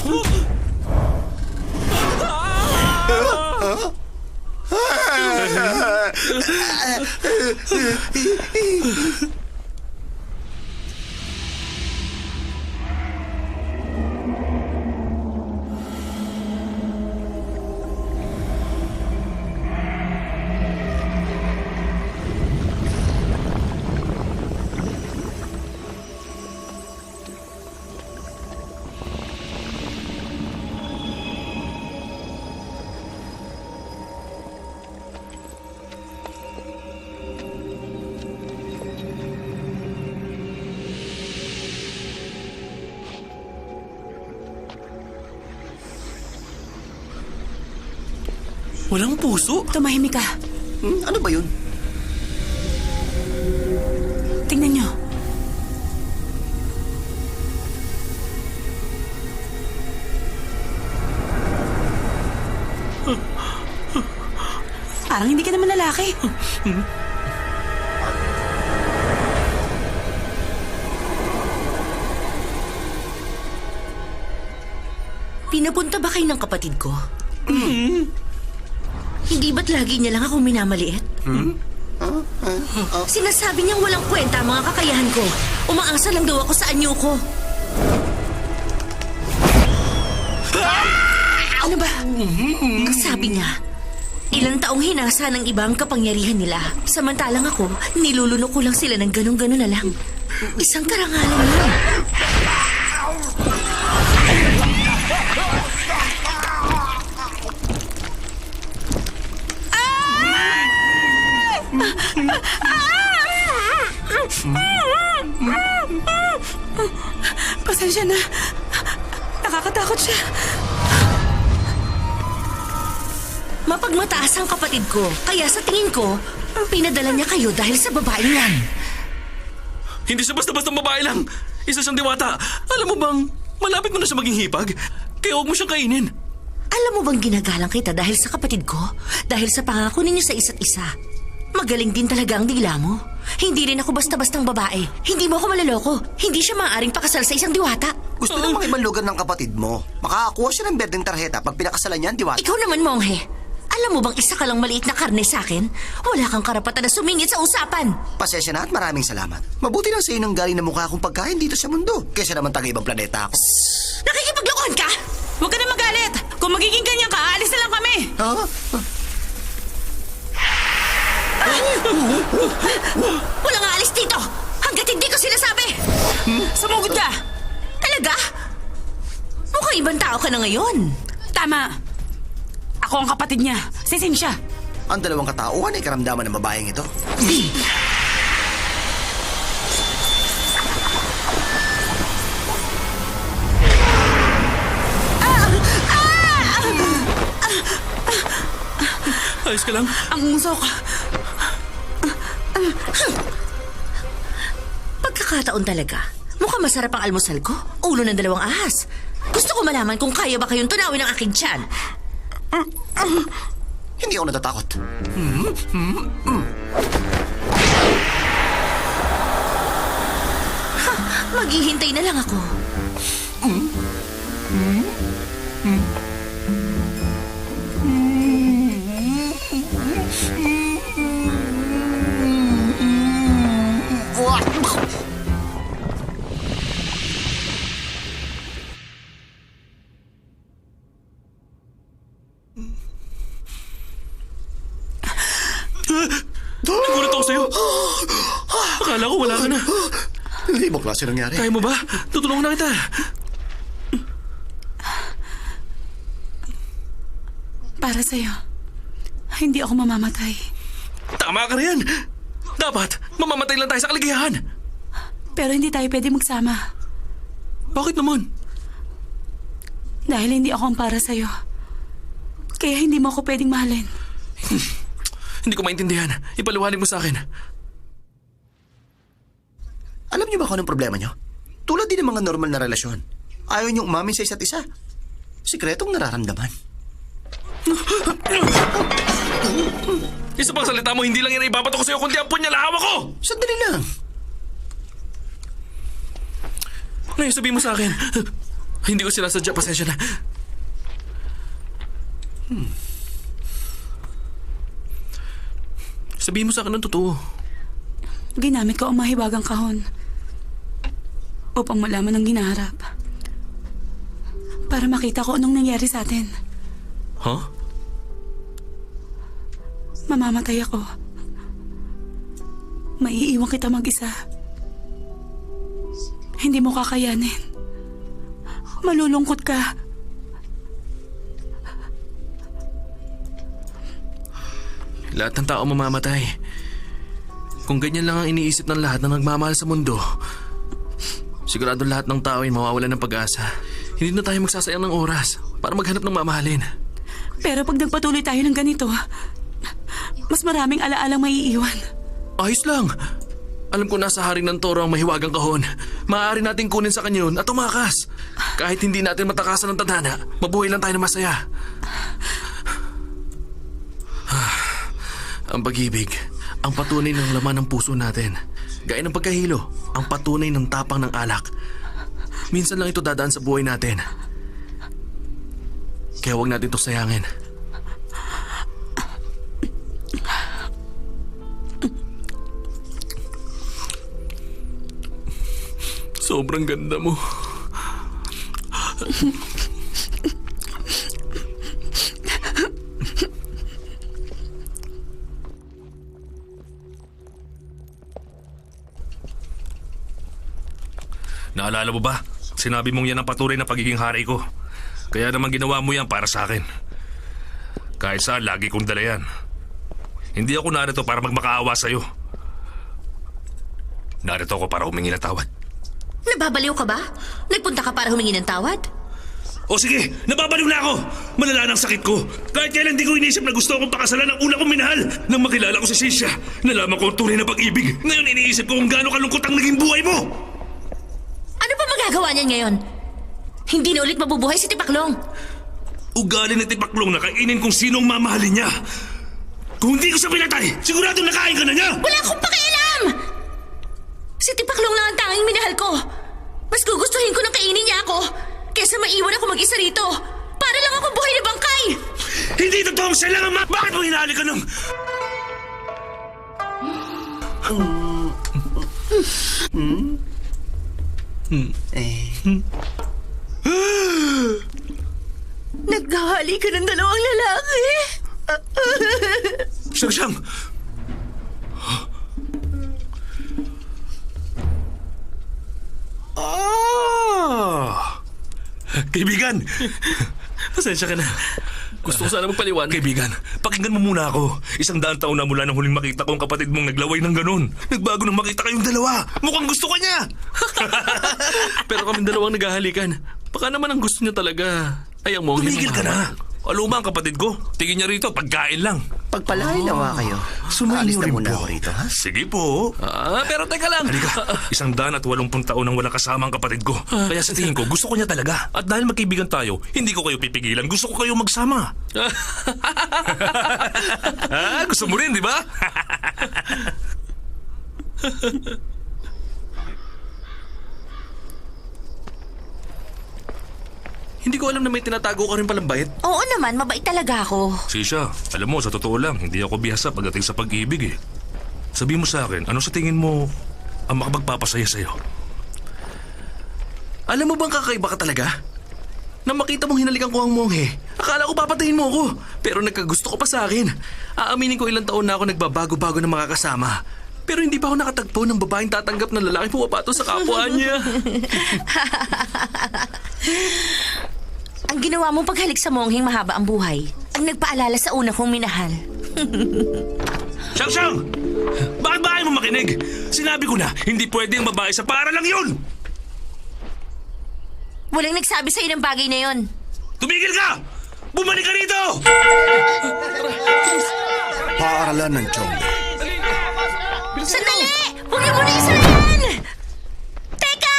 Walang puso? Tumahimik ka. Ano ba yun? Tingnan nyo. Parang hindi ka naman lalaki. Pinapunta ba kayo ng kapatid ko? Hindi ba't lagi niya lang ako minamaliit? Sinasabi niyang walang kwenta ang mga kakayahan ko. Umaasa lang daw ako sa anyo ko. Ano ba? Sabi niya, ilang taong hinasa ng iba ang kapangyarihan nila. Samantalang ako, nilulunok ko lang sila ng ganun-ganun na lang. Isang karangalan yun. Pasensya na. Nakakatakot siya. Mapagmataas ang kapatid ko, kaya sa tingin ko, pinadala niya kayo dahil sa babaeng yan. Hindi siya basta-basta babae lang. Isa siyang diwata. Alam mo bang, malapit mo na siya maging hipag. Kaya huwag mo siyang kainin. Alam mo bang ginagalang kita dahil sa kapatid ko? Dahil sa pangako ninyo sa isa't isa. Magaling din talaga ang dila mo. Hindi rin ako basta-bastang babae. Hindi mo ako maloloko. Hindi siya maaaring pakasal sa isang diwata. Gusto ng mga ibang lugar ng kapatid mo. Makakakuha siya ng berdeng tarheta pag pinakasalan niya ang diwata. Ikaw naman, Monghe. Alam mo bang isa ka lang maliit na karne sa akin? Wala kang karapatan na sumingit sa usapan. Pasensya na at maraming salamat. Mabuti lang sa'yo nang galing na mukha akong pagkain dito sa mundo. Kesa naman taga-ibang planeta ako. Nakikipaglokohan ka? Huwag ka na magalit. Kung magiging ganyan ka, aalis na lang kami. Ha? Walang aalis dito hanggat hindi ko sinasabi. Sumugod ka. Talaga? Mukhang ibang tao ka na ngayon. Tama. Ako ang kapatid niya, si Cynthia. Ang dalawang katauhan ay karamdaman ng babaeng ito. Ayos ka lang? Ang usok. Pagkakataon talaga. Mukhang masarap ang almusal ko. Ulo ng dalawang ahas. Gusto ko malaman kung kaya ba kayong tunawin ang aking tiyan. Hindi ako natatakot. Maghihintay na lang ako. Nagulat ako sa'yo. Akala ko wala ka na. Hindi mo klase nangyari. Kaya mo ba? Tutulungan na kita. Para sa'yo. Hindi ako mamamatay. Tama ka riyan. Dapat, mamamatay lang tayo sa kaligayahan. Pero hindi tayo pwede magsama. Bakit naman? Dahil hindi ako ang para sa'yo. Kaya hindi mo ako pwedeng mahalin. Hindi ko maintindihan. Ipaliwanag mo sa akin. Alam niyo ba kung anong problema niyo? Tulad din ng mga normal na relasyon. Ayaw niyong umamin sa isa't isa. Sikretong nararamdaman. Isa pang salita mo, hindi lang yan ibabato ko sa'yo, kundi ang punyalahawa ko! Sandali lang. Ngayon sabihin mo sa akin. Hindi ko sinasadya, pasensya na. Sabihin mo sa akin ng totoo. Ginamit ko ang mahiwagang kahon upang malaman ang ginaharap. Para makita ko anong nangyari sa atin. Huh? Mamamatay ako. Maiiwan kita mag-isa. Hindi mo kakayanin. Malulungkot ka. Lahat ng tao mamamatay. Kung ganyan lang ang iniisip ng lahat na nagmamahal sa mundo, sigurado lahat ng tao ay mawawalan ng pag-asa. Hindi na tayo magsasayang ng oras para maghanap ng mamahalin. Pero pag nagpatuloy tayo ng ganito, mas maraming alaalang maiiwan. Ayos lang. Alam ko nasa haring ng toro ang mahiwagang kahon. Maaari nating kunin sa kanya yun at tumakas. Kahit hindi natin matakasan ng tadhana, mabuhay lang tayo na masaya. Ang pag-ibig, ang patunay ng laman ng puso natin. Gaya ng pagkahilo, ang patunay ng tapang ng alak. Minsan lang ito dadaan sa buhay natin. Kaya huwag natin ito sayangin. Sobrang ganda mo. Naalala mo ba? Sinabi mong yan ang patuloy na pagiging hari ko. Kaya naman ginawa mo yan para sa akin. Kahit saan, lagi kong dala yan. Hindi ako narito para magmakaawa sa'yo. Narito ako para humingi ng tawad. Nababaliw ka ba? Nagpunta ka para humingi ng tawad? O sige, nababaliw na ako! Malala na ang sakit ko. Kahit kailan di ko inisip na gusto akong pakasalan ng una kong minahal. Nang makilala ko si Sisha, nalaman ko ang tunay na pag-ibig. Ngayon iniisip ko kung gaano kalungkot ang naging buhay mo. Ano pa magagawa niyan ngayon? Hindi na ulit mabubuhay si Tipaklong. Ugali ni Tipaklong na kainin kung sinong mamahalin niya. Kung hindi ko siya pinatay, sigurado nakain ka na niya! Wala akong pakialam! Si Tipaklong lang ang tanging minahal ko. Mas gugustuhin ko nang kainin niya ako kesa maiwan ako mag-isa rito. Para lang ako buhay na bangkay! Hindi totoong siya lang ang Bakit mo hinali ka ng... Naghahali ka ng dalawang lalaki. Siyang! Kaibigan! Pasensya ka na. Gusto ko sana magpaliwanag. Kaibigan, pakinggan mo muna ako. 100 taon na mula nang huling makita ko ang kapatid mong naglaway ng ganun. Nagbago nang makita kayong dalawa. Mukhang gusto ka niya! Pero kaming dalawang naghahalikan. Baka naman ang gusto niya talaga ay ang mongheng Tumigil ka na! Aluma ang kapatid ko. Tingin niya rito, pagkain lang. Pagpalain nawa kayo. Alis na muna ako rito, ha? Sige po. Pero teka lang. Halika, 180 taon nang walang kasama ang kapatid ko. Kaya sa tingin ko, gusto ko niya talaga. At dahil magkaibigan tayo, hindi ko kayo pipigilan. Gusto ko kayo magsama. Gusto mo rin, di ba? Hindi ko alam na may tinatago ka rin palang bait. Oo naman, mabait talaga ako. Sisha, alam mo, sa totoo lang, hindi ako bihasa pagdating sa pag-ibig eh. Sabi mo sa akin, ano sa tingin mo ang makapagpapasaya sa'yo? Alam mo bang kakaiba ka talaga? Nang makita mong hinalikan ko ang monghe, akala ko papatayin mo ako. Pero nagkagusto ko pa sa akin. Aaminin ko ilang taon na ako nagbabago-bago ng makakasama. Pero hindi pa ako nakatagpo ng babaeng tatanggap ng lalaking pumapato sa kapwa niya. Ang ginawa mong paghalik sa mongheng mahaba ang buhay, ang nagpaalala sa una kong minahal. Siyang! Bakit ba ayaw mo makinig? Sinabi ko na, hindi pwede ang babae sa para lang yun! Walang nagsabi sa'yo ng bagay na yon. Tumigil ka! Bumalik ka rito! Paaralan ng Chongbe. Sandali! Huwag niyo muna isarayan! Teka!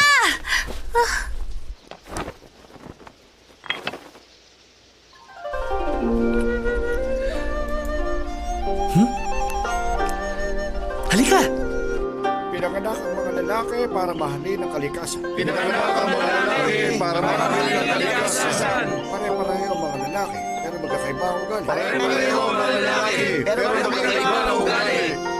Halika! Pinanganak ang mga lalaki para mahalin ang kalikasan. Pinanganak ang mga lalaki para mahalin ang kalikasan. Pare-pareho ang mga lalaki, pero magkakaiba ang ugali. Pare-pareho ang mga lalaki, pero magkakaiba ang ugali.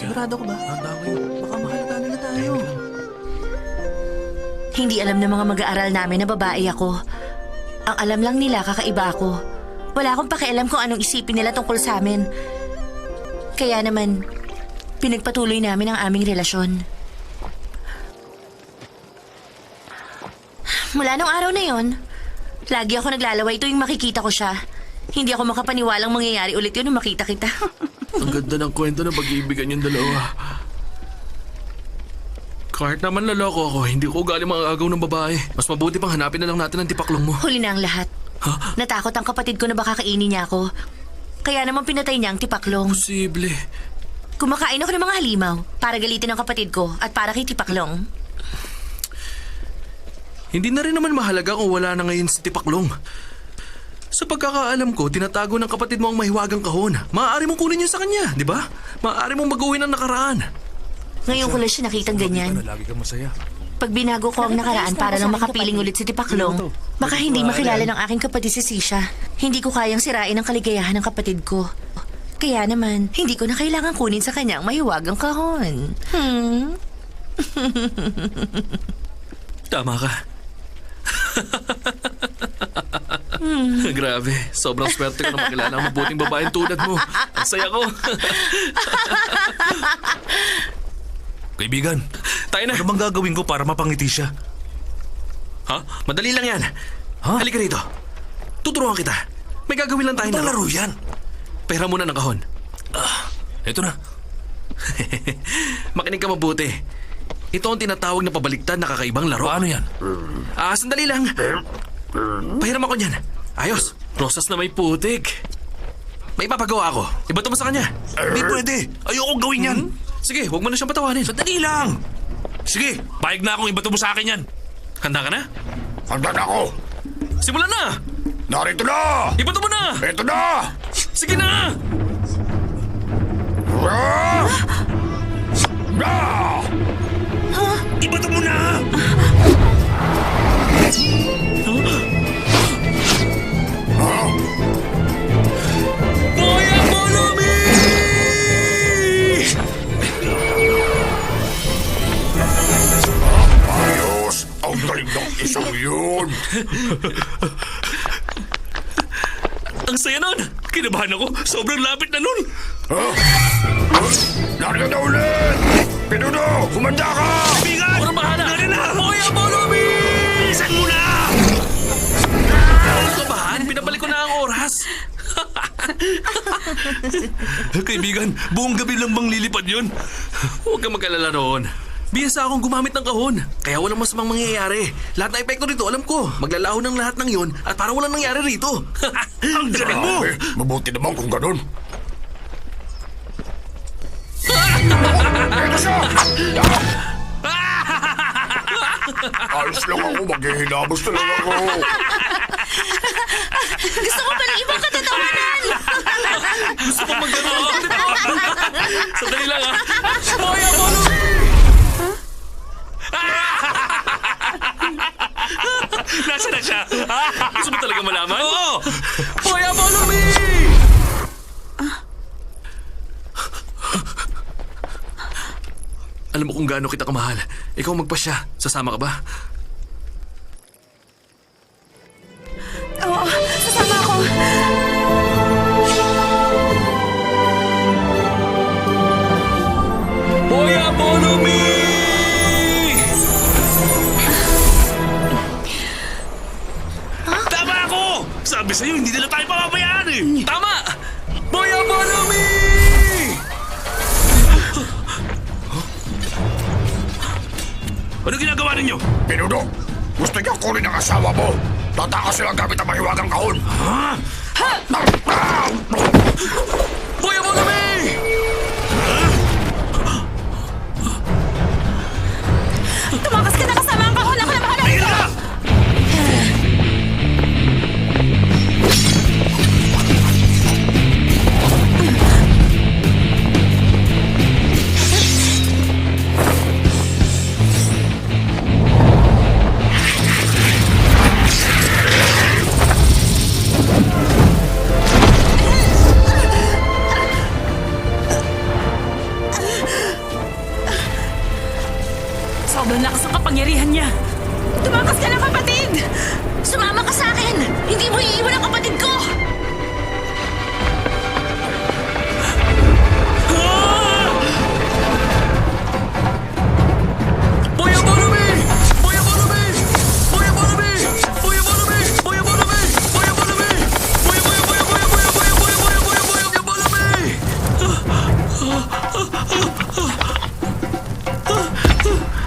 Sigurado ko ba? Baka mahalata nila tayo. Hindi alam ng mga mag-aaral namin na babae ako. Ang alam lang nila kakaiba ako. Wala akong pakialam kung anong isipin nila tungkol sa amin. Kaya naman, pinagpatuloy namin ang aming relasyon. Mula nung araw na yon, lagi ako naglalaway tuwing makikita ko siya. Hindi ako makapaniwalang mangyayari ulit yun nung makita kita. Ang ganda ng kwento ng pag-iibigan yung dalawa. Kahit naman laloko ako, hindi ko galing mga agaw ng babae. Mas mabuti pang hanapin na lang natin ang tipaklong mo. Huli na ang lahat. Ha? Natakot ang kapatid ko na baka kainin niya ako. Kaya naman pinatay niya ang tipaklong. Posible. Kumakain ako ng mga halimaw para galitin ang kapatid ko at para kay tipaklong. Hindi na rin naman mahalaga kung wala na ngayon si tipaklong. Sa pagkakaalam ko, tinatago ng kapatid mo ang mahiwagang kahon. Maaari mong kunin yun sa kanya, di ba? Maaari mong mag-uwi ng nakaraan. Ngayon ko lang siya nakitang ganyan. Lagi kang masaya. Pag binago ko ang nakaraan para lang makapiling ulit si Tipaklong, baka hindi makilala ng aking kapatid si Sisha. Hindi ko kayang sirain ang kaligayahan ng kapatid ko. Kaya naman, hindi ko na kailangan kunin sa kanya ang mahiwagang kahon. Tama ka. Grabe, sobrang swerte ko na makilala ang mabuting babaeng tulad mo. Ang saya ko. Kaibigan, Tayo na. ano bang gagawin ko para mapangiti siya? Ha? Madali lang yan. Halika rito. Tuturuan kita. May gagawin lang tayong Laro yan. Pera muna ng kahon. Ito na. Makinig ka mabuti. Ito ang tinatawag na pabaliktad na kakaibang laro. Paano yan? Sandali lang. Pahiram ako niyan. Ayos. Rosas na may putik. May papagawa ako. Ibato mo sa kanya. Hindi pwede. Ayoko gawin yan. Sige, huwag mo na siyang patawanin. Sandali lang. Sige, payag na akong ibato mo sa akin yan. Handa ka na? Handa na ako. Simulan na! Narito na! Ibato mo na! Ito na! Sige na! Ah! Ah! Ibato mo na! Boya Bolomi! Ayos! Ang galing ng isang yun! Ang saya nun! Kinabahan ako. Sobrang lapit na nun. Narito na ulit! Pinuno! Humanda ka! Bigan! Walang bahala! Dali na! Boya Bolomi! Isan mo na! Kabahan, pinabalik ko na ang oras. Kaibigan, buong gabi lang bang lilipad yun? Huwag kang mag-alala roon. Biyasa akong gumamit ng kahon. Kaya walang masamang mangyayari. Lahat ng epekto rito, alam ko. Maglalaho ng lahat ng yon at parang walang nangyari rito. Ang galing mo! Grabe, mabuti naman kung ganun. Ito siya! Ayos lang ako, maghihilamos na lang ako. Gusto ko pala ibang katatawanan! Gusto ko mag-gano'n ako dito. Sandali lang ha. Boya Bolomi! Nasaan na siya? Gusto mo talaga malaman? Oo! Boya Bolomi! Alam mo kung gaano kita kamahal. Ikaw magpasya. Sasama ka ba? Oo, sasama ako. Boya Bolomi! Tama ako! Sabi sa'yo, hindi nila tayo papabayaan eh! Tama! Boya Bolomi! Ano ginagawa ninyo? Pinuno, gusto niya kunin ang asawa mo. Tatakas silang gamit ang mahiwagang kahon. Boya Bolomi! Tumakas ka na kasama ang kahon. Ako na bahala Ayun dito. na! Sobrang lakas ng kapangyarihan niya. Tumakas ka na, kapatid! Sumama ka sa akin! Hindi mo iiwan ang kapatid ko! Boya Bolomi! Boya Bolomi! Boya Bolomi! Boya Bolomi! Boya Bolomi! Boya Bolomi! Boya Boya Boya Boya Boya Boya Boya Boya Boya Boya Bolomi!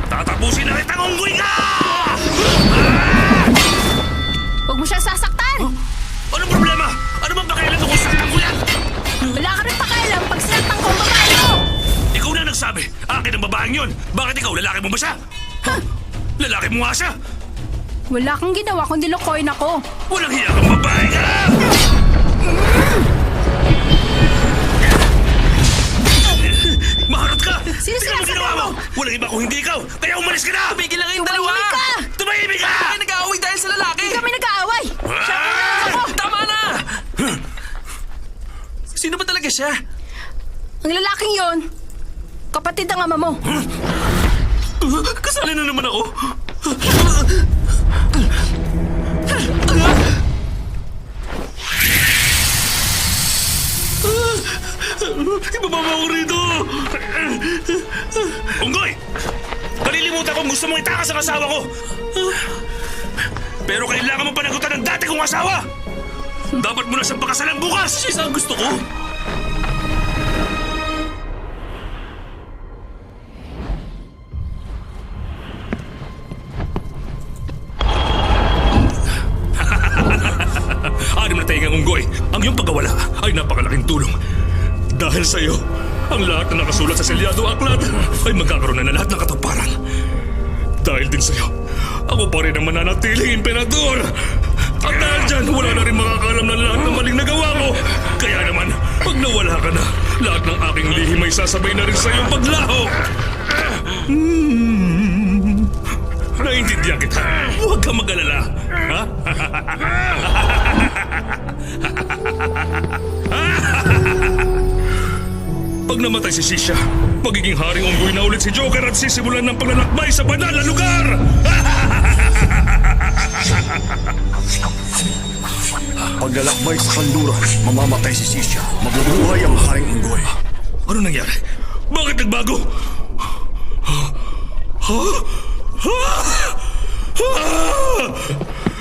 Tatapusin na kitang unggoy ka! Huwag mo siya sasaktan! Anong problema? Ano bang pakialam mo kung saktan ko yan? Wala ka rin pakialam pag sinaktan ko ang babae mo! Ikaw na nagsabi. Akin ang babaeng yun. Bakit ikaw? Lalaki mo ba siya? Lalaki mo nga siya. Wala kang ginawa kundi lokohin ako. Walang hiya kang babae ka! Maharot ka! Sino Tingnan mo ginawa mo! Walang iba kung hindi ikaw! Kaya umalis ka na! Tumigil na kayong dalawa! Tumahimik ka! Tumahimik ka! Ay, nag-aaway dahil sa lalaki! Kami nag-aaway! Siya ang pinanganak ko! Tama na! Sino ba talaga siya? Ang lalaking yon, kapatid ng ama mo. Kasali na naman ako. Ibaba mo ako rito! Unggoy! Kalilimutan kong gusto mong itakas ang asawa ko! Pero kailangan mo panagutan ng dati kong asawa! Dapat mo na siyang pakasalan bukas! Siya ang gusto ko. Anim na taingang unggoy, ang iyong pagkawala ay napakalaking tulong. Dahil sa iyo, ang lahat na nakasulat sa selyado aklat ay magkakaroon na lahat ng katuparan. Dahil din sa iyo, ako pa rin ang mananatiling emperador. At dahil dyan, wala na rin makakalam ng lahat ng maling nagawa ko. Kaya naman, pag nawala ka na, lahat ng aking lihim ay sasabay na rin sa iyong paglaho. Naintindihan kita. Huwag kang mag-alala. Ha? Pag namatay si Sisha, magiging haring unggoy na ulit si Joker at sisimulan ng paglalakbay sa banal na lugar! Paglalakbay sa kanluran, mamamatay si Sisha. Mabubuhay ang haring unggoy. Ano nangyari? Bakit nagbago?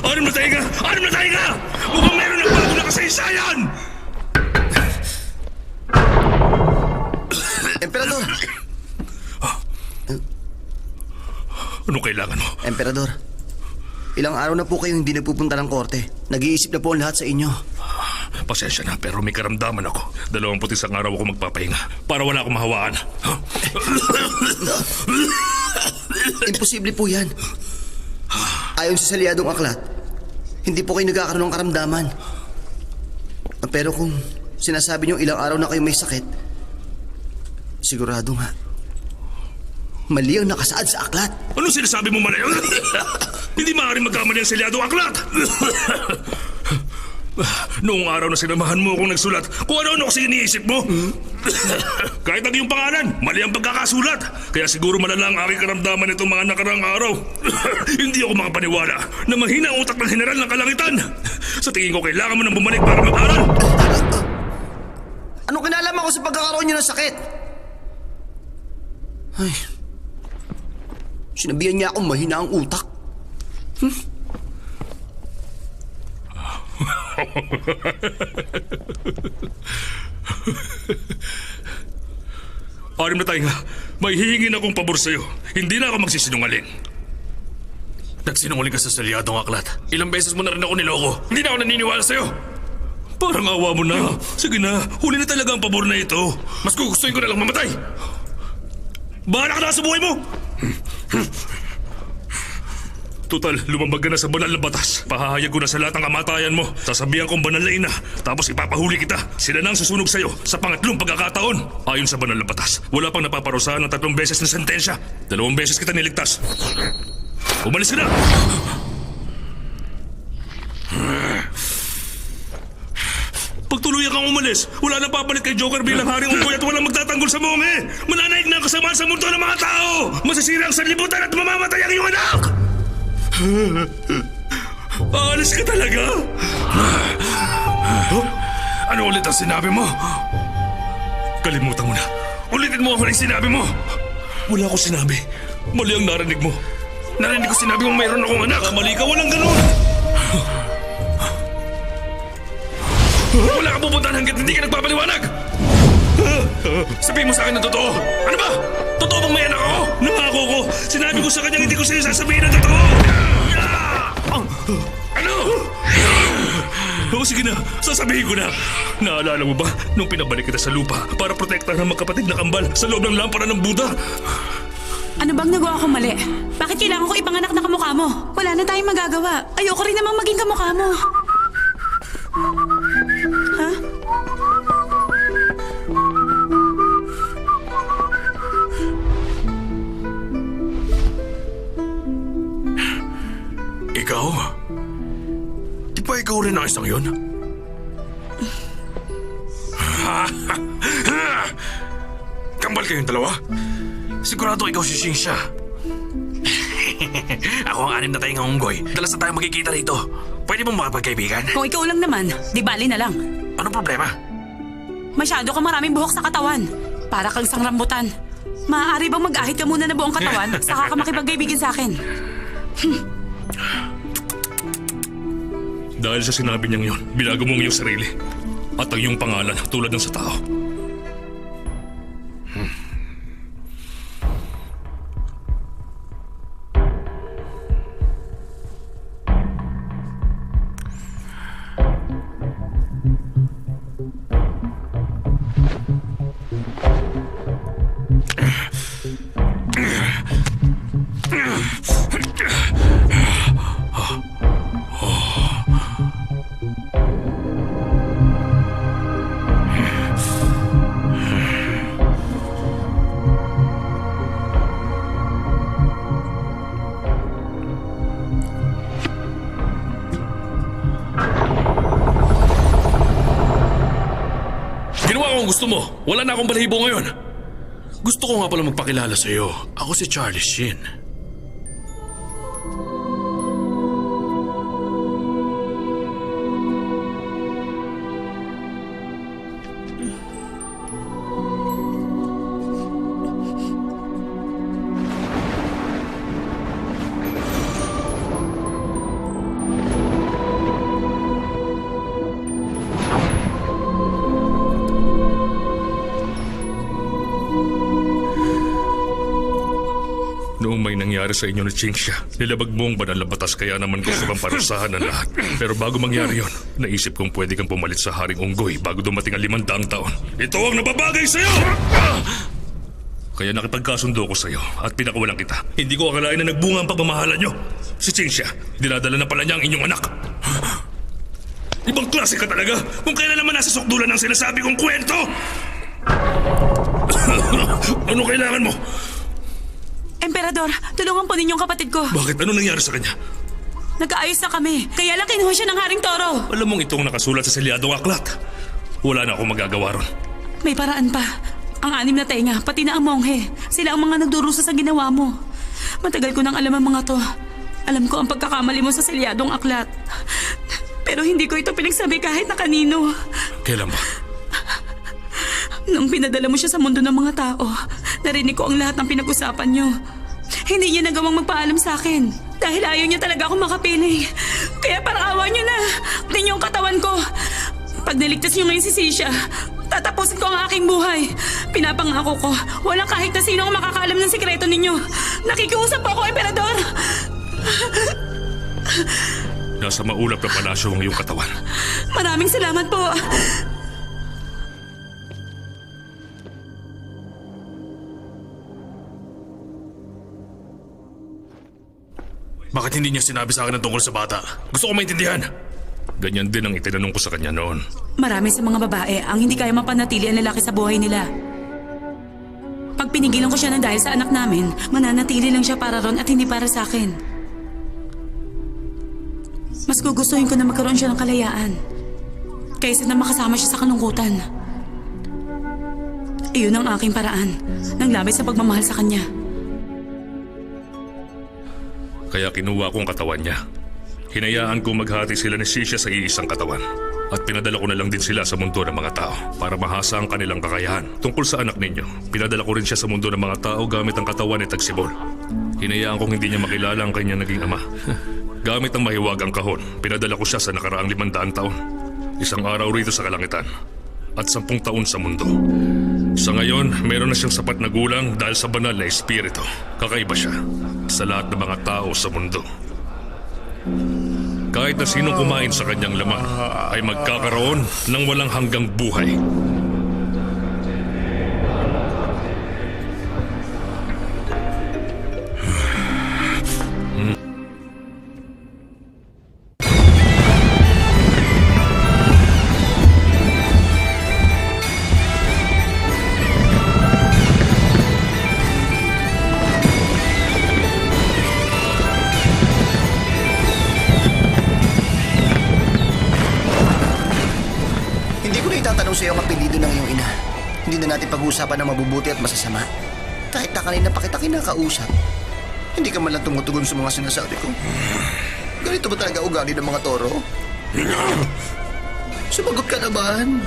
Anim na tainga! Anim na tainga! Mukhang meron ng bago na kasaysayan! Emperador! Anong kailangan mo? Emperador, ilang araw na po kayo hindi napupunta ng korte. Nag-iisip na po ang lahat sa inyo. Pasensya na, pero may karamdaman ako. 21 araw ako magpapahinga para wala akong mahawaan. Imposible po yan. Ayon sa salyadong aklat, hindi po kayo nagkakaroon ng karamdaman. Pero kung sinasabi niyo ilang araw na kayo may sakit, sigurado nga, mali ang nakasaad sa aklat. Anong sinasabi mo man? Hindi maaaring magkamali ang selyado aklat! Noong araw na sinamahan mo akong nagsulat, kung ano-ano kasi iniisip mo. Kahit ang iyong pangalan, mali ang pagkakasulat. Kaya siguro malala ang aking karamdaman itong mga nakaraang araw. Hindi ako makapaniwala na mahina ang utak ng general ng kalangitan. Sa tingin ko, kailangan mo nang bumalik para mag-aral. Anong kinalaman ko sa pagkakaroon niyo ng sakit? Ay, sinabihan niya akong mahina ang utak. Anim na tainga, may hihingin akong pabor sa'yo. Hindi na ako magsisinungaling. Nagsinungaling ka sa salyadong aklat. Ilang beses mo na rin ako niloko. Hindi na ako naniniwala sa'yo. Parang awa mo na. Sige na, huli na talaga ang pabor na ito. Mas gugustuhin ko na lang mamatay. Bahala ka na sa buhay mo! Total, lumambag ka na sa banal na batas. Pahahayag ko na sa lahat ng kamatayan mo. Sasabihan kong banal na ina. Tapos ipapahuli kita. Sila na ang susunog sa'yo sa pangatlong pagkakataon. Ayon sa banal na batas, wala pang napaparusahan ng 3 beses na sentensya. 2 beses kita niligtas. Umalis ka na! Pagtuluyan kang umalis, wala na papalit kay Joker bilang haring unggoy at walang magtatanggol sa monge. Mananaig na ang kasamaan sa mundo ng mga tao. Masisira ang sanlibutan at mamamatay ang iyong anak. Aalis ka talaga? Ano ulit ang sinabi mo? Kalimutan mo na. Ulitin mo ang huling sinabi mo. Wala ko sinabi. Mali ang narinig mo. Narinig ko sinabi mo mayroon akong anak. Mali ka, walang ganun. Wala ka pupuntahan hanggat hindi ka nagpapaliwanag! Sabihin mo sa akin ng totoo! Ano ba? Totoo bang may anak ako? Nangako ko! Sinabi ko sa kanya hindi ko sa'yo sasabihin ng totoo! Ano? Oo, sige na. Sasabihin ko na. Naalala mo ba nung pinabalik kita sa lupa para protektahan ang magkapatid na kambal sa loob ng lampara ng Buddha? Ano bang nagawa ko mali? Bakit kailangan ko ipanganak na kamukha mo? Wala na tayong magagawa. Ayoko rin namang maging kamukha mo. Ha? Ikaw? Di ba ikaw rin ang isang yun? Kambal kayong dalawa? Sigurado ikaw si Sinsya. Ako ang 6 na tayong unggoy. Dalas na tayo magkikita rito. Pwede mong makapagkaibigan? Kung ikaw lang naman, di bali na lang. Anong problema? Masyado ka maraming buhok sa katawan. Para kang isang rambutan. Maaari bang mag-ahit ka muna na buong katawan, saka ka makipagkaibigan sa akin? Dahil sa sinabi niyang yun, binago mo ang iyong sarili. At ang iyong pangalan tulad ng sa tao. Ginawa ko ang gusto mo. Wala na akong balahibo ngayon. Gusto ko nga pala magpakilala sa iyo. Ako si Charlie Sheen. Noong may nangyari sa inyo ni Chinxia, nilabag mo ang banal na batas kaya naman gusto kang parusahan ng lahat. Pero bago mangyari yon, naisip kong pwede kang pumalit sa Haring Unggoy bago dumating ang 500 taon. Ito ang nababagay sa'yo! Kaya nakipagkasundo ko sa'yo at pinakawalan kita. Hindi ko akalain na nagbunga ang pagmamahalan nyo. Si Chinxia, dinadala na pala niya ang inyong anak. Ibang klase ka talaga kung kailan naman nasa sukdulan ang sinasabi kong kwento! Ano kailangan mo? Emperador, tulungan po ninyong kapatid ko. Bakit? Ano nangyari sa kanya? Nag-aayos na kami. Kaya lang kinuha siya ng Haring Toro. Alam mong itong nakasulat sa selyadong aklat. Wala na akong magagawa ron. May paraan pa. Ang 6 na tenga, pati na ang monghe. Sila ang mga nagdurusa sa ginawa mo. Matagal ko nang alam ang mga to. Alam ko ang pagkakamali mo sa selyadong aklat. Pero hindi ko ito pinagsabi kahit na kanino. Kailan ba? Nung pinadala mo siya sa mundo ng mga tao, narinig ko ang lahat ng pinag-usapan niyo. Hindi niya nagawang magpaalam sa akin dahil ayaw niya talaga akong makapiling. Kaya parang awa niyo na. Tingnan yung katawan ko. Pag naligtas niyo ngayon si Sisha, tatapusin ko ang aking buhay. Pinapangako ko, walang kahit na sino ang makakaalam ng sikreto ninyo. Nakikiusap po ako, Emperador. Nasa maulap na palasyo ang iyong katawan. Maraming salamat po. Bakit hindi niya sinabi sa akin ang tungkol sa bata? Gusto ko maintindihan. Ganyan din ang itinanong ko sa kanya noon. Marami sa mga babae ang hindi kaya mapanatili ang lalaki sa buhay nila. Pag pinigilan ko siya ng dahil sa anak namin, mananatili lang siya para ron at hindi para sa akin. Mas gugustuhin ko na magkaroon siya ng kalayaan kaysa na makasama siya sa kalungkutan. Iyon ang aking paraan ng labis sa pagmamahal sa kanya. Kaya kinuha ko ang katawan niya. Hinayaan ko maghati sila ni Sisha sa iisang katawan. At pinadala ko na lang din sila sa mundo ng mga tao para mahasa ang kanilang kakayahan. Tungkol sa anak ninyo, pinadala ko rin siya sa mundo ng mga tao gamit ang katawan ni Tagsibol. Hinayaan kong hindi niya makilala ang kanyang naging ama. Gamit ang mahiwagang kahon, pinadala ko siya sa nakaraang 500 taon. 1 araw rito sa kalangitan at 10 taon sa mundo. Sa ngayon, meron na siyang sapat na gulang dahil sa banal na espiritu. Kakaiba siya sa lahat ng mga tao sa mundo. Kahit na sinong kumain sa kanyang laman ay magkakaroon ng walang hanggang buhay. sa'yo ang apelido ng iyong ina. Hindi na natin pag-uusapan ng mabubuti at masasama. Kahit na kanina pa kita kinakausap, hindi ka man lang tumutugon sa mga sinasabi ko. Ganito ba talaga ugali ng mga toro? Sumagot ka naman.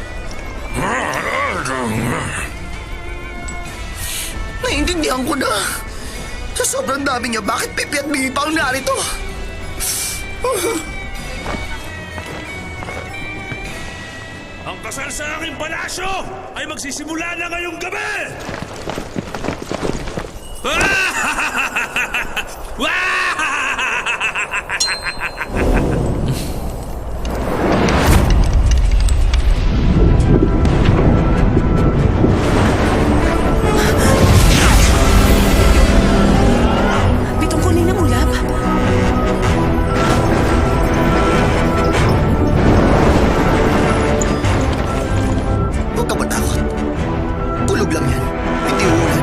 Naiintindihan ko na. Sa sobrang dami niya, bakit pipi at bingi pa ang narito? Ang kasal sa aking palasyo ay magsisimula na ngayong gabi! Pitong kunin ng ulap. Huwag ka matakot. Tulog lang yan. Hindi uulan.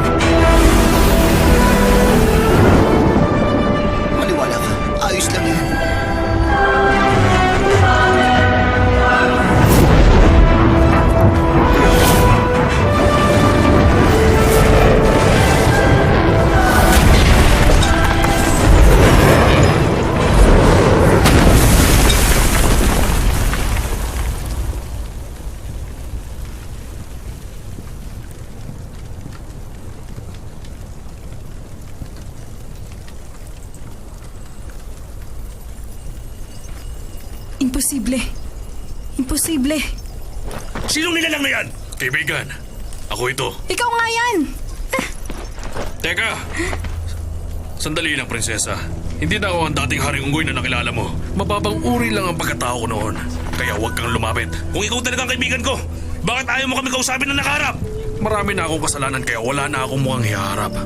Maniwala ka. Ayos lang yan. Imposible. Imposible. Sinong nilalang na yan? Kaibigan, ako ito. Ikaw nga yan! Teka! Sandali lang, prinsesa. Hindi na ako ang dating Haring Unggoy na nakilala mo. Mababang uri lang ang pagkatao ko noon. Kaya huwag kang lumapit. Kung ikaw talagang kaibigan ko, bakit ayaw mo kami kausapin na nakaharap? Marami na akong kasalanan kaya wala na akong mukhang hiharap.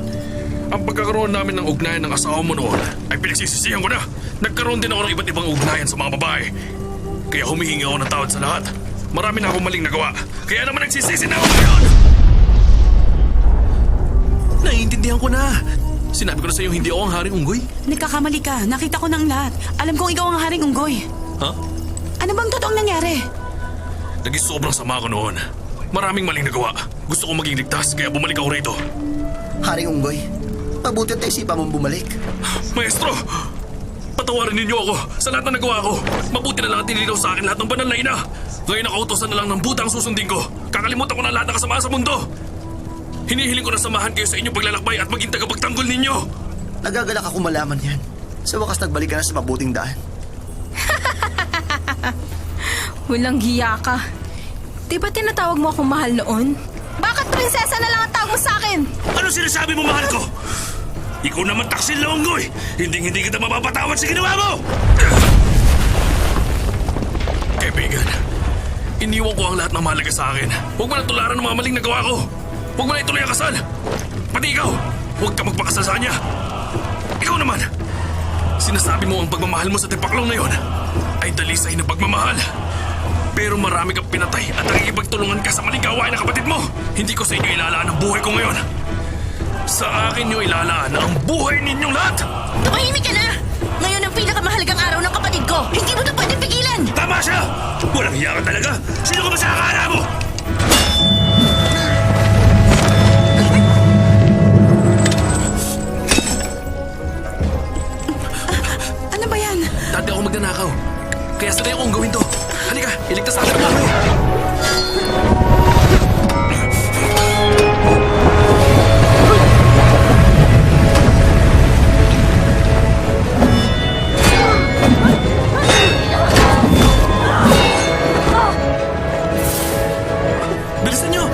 Ang pagkakaroon namin ng ugnayan ng asawa mo noon ay pinagsisisihan ko na. Nagkaroon din ako ng iba't ibang ugnayan sa mga babae. Kaya humihingi ako ng tawad sa lahat. Marami na akong maling nagawa. Kaya naman nagsisisi na ako ngayon. Naiintindihan ko na. Sinabi ko na sa iyo hindi ako ang Haring Unggoy. Nagkakamali ka. Nakita ko na ang lahat. Alam kong ikaw ang Haring Unggoy. Ha? Ano bang totoong nangyari? Naging sobrang sama ko noon. Maraming maling nagawa. Gusto kong maging ligtas kaya bumalik ako rito. Haring Unggoy, mabuti at isipan mong bumalik. Maestro! Patawarin ninyo ako sa lahat na nagawa ko. Mabuti na lang at nilinaw sa akin lahat ng banal na ina. Ngayon nakautosan na lang ng buta ang susundin ko. Kakalimutan ko na lahat ng kasamaan sa mundo. Hinihiling ko na samahan kayo sa inyong paglalakbay at maging tagapagtanggol ninyo. Nagagalak ako malaman yan. Sa wakas nagbalik ka na sa mabuting daan. Walang hiya ka. Di ba tinatawag mo akong mahal noon? Bakit prinsesa na lang ang tawag mo sa akin? Ano sinasabi mo, mahal ko? Ikaw naman taksil na unggoy. Hindi kita mapapatawad sa ginawa mo! Kaibigan, iniwan ko ang lahat ng mahalaga sa akin. Huwag mo na tularan ng mga maling nagawa ko. Huwag mo na ituloy ang kasal. Pati ikaw, huwag ka magpakasal sa kanya. Ikaw naman, sinasabi mo ang pagmamahal mo sa tipaklong na yon ay dalisay na pagmamahal. Pero marami kang pinatay at nakikipagtulungan ka sa maling gawain ng kapatid mo. Hindi ko sa inyo ilalaan ang buhay ko ngayon. Sa akin nyo ilalaan ang buhay ninyong lahat. Tumahimik ka na! Ngayon ang pinakamahalagang araw ng kapatid ko. Hindi mo ito pwedeng pigilan! Tama siya! Walang hiya ka talaga! Sino ka ba sa akala mo? Ano ba yan? Dati ako magnanakaw. Kaya sanay akong gawin to. Halika, iligtas sa akin ang buhay. Bilisan niyo!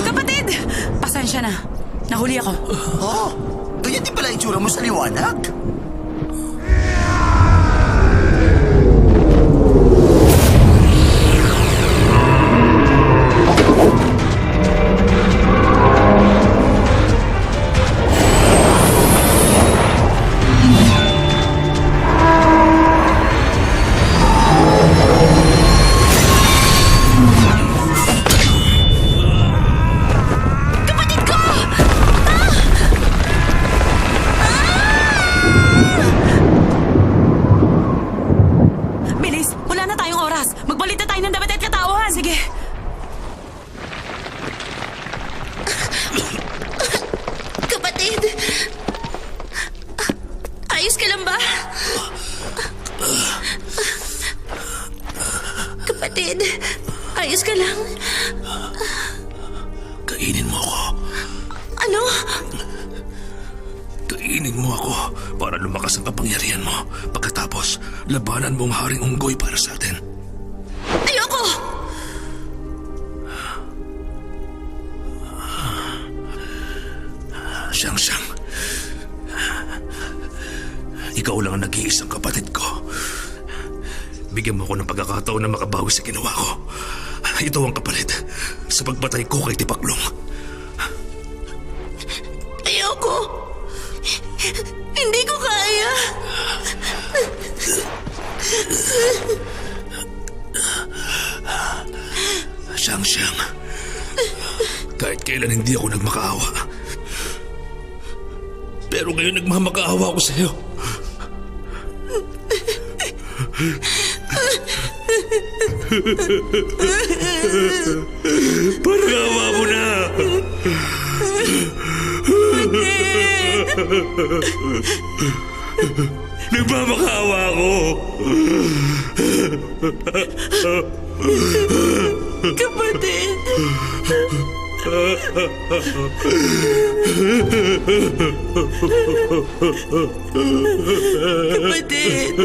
Kapatid! Pasensya na. Nahuli ako. Oh, ganyan din pala yung tsura mo sa liwanag. Bilis! Wala na tayong oras. Magbalit na tayo ng damit at katauhan. Sige. Kapatid! Ayos ka lang ba? Kapatid, ayos ka lang? Kainin mo ako. Ano? Kainin mo ako para lumakas ang kapangyarihan mo. Pagkatapos, labanan mo ang Haring Unggoy para sa atin. Ayoko! Siyang-siyang. Ikaw lang ang nag-iisang kapatid ko. Bigyan mo ako ng pagkakataon na makabawi sa ginawa ko. Ito ang kapalit sa pagpatay ko kay Tipaklong. Ayoko! Hindi ko kaya! Siyang-siyang. Kahit kailan hindi ako nagmakaawa. Pero ngayon nagmamakaawa ako sa'yo. Parang awa mo na. Nagmamakaawa ako. Kapatid! Kapatid!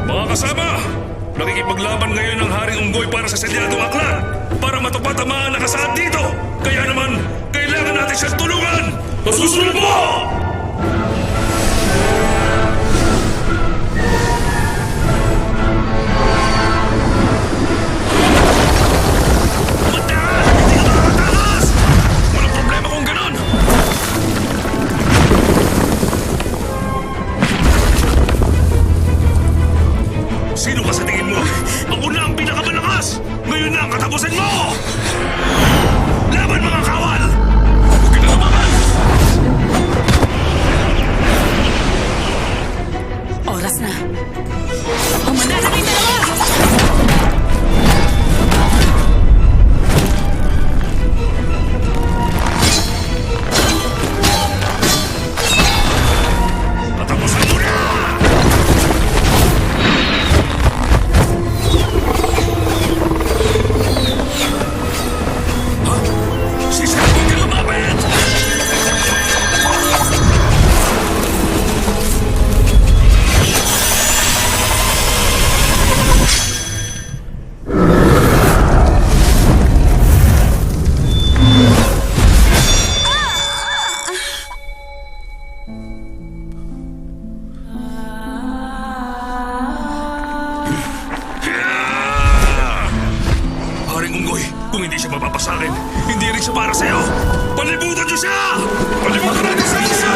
Mga kasama, nakikipaglaban ngayon ng Haring Unggoy para sa selyadong aklat para matupad ang mga nakasaad dito. Kaya naman, kailangan natin siyang tulungan. Masusunod mo! Mataas! Hindi ka makakatakas! Walang problema kung ganon! Sino ka sa tingin mo? Ako na ang pinakamalakas! Ngayon na ang katapusin mo! Laban mga kawal! Huwag ka na lumaban! Oras na. Humanda na kayong dalawa! Katapusan mo na! Si Sir, huwag ka lumapit! Haring Unggoy, kung hindi siya mapapasakin, hindi rin siya para sa'yo! Palibutan niyo siya! Palibutan natin siya!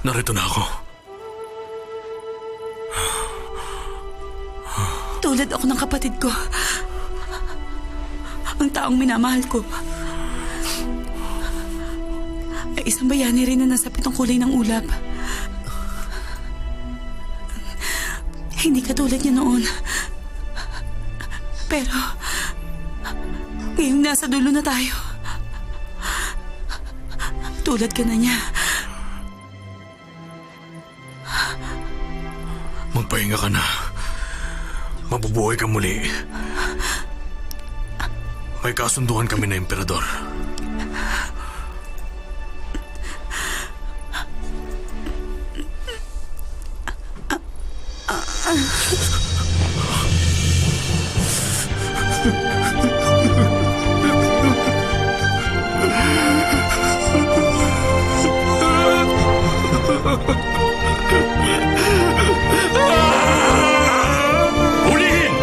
Narito na ako. Tulad ako ng kapatid ko. Ang taong minamahal ko. Ay isang bayani rin na nasa pitong kulay ng ulap. Hindi katulad niya noon. Pero, ngayong nasa dulo na tayo. Tulad ka na niya. Magpahinga ka na. Mabubuhay ka muli. May kasunduan kami na emperador. Hulihin!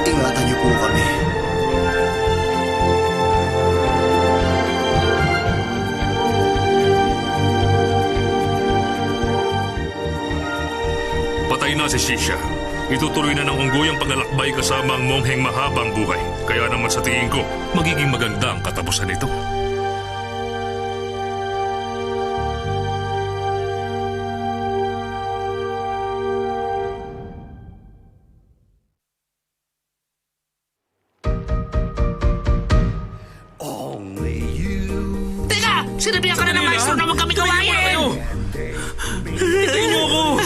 Ingatan niyo po kami. Patay na si Sisha. Itutuloy na ng unggoy ang paglalakbay kasama ang mongheng mahabang buhay. Kaya naman sa tingin ko, magiging maganda ang katapusan nito. Teka! Sinabihan ka na ng maestro na huwag kami gawain! Hintayin niyo ako!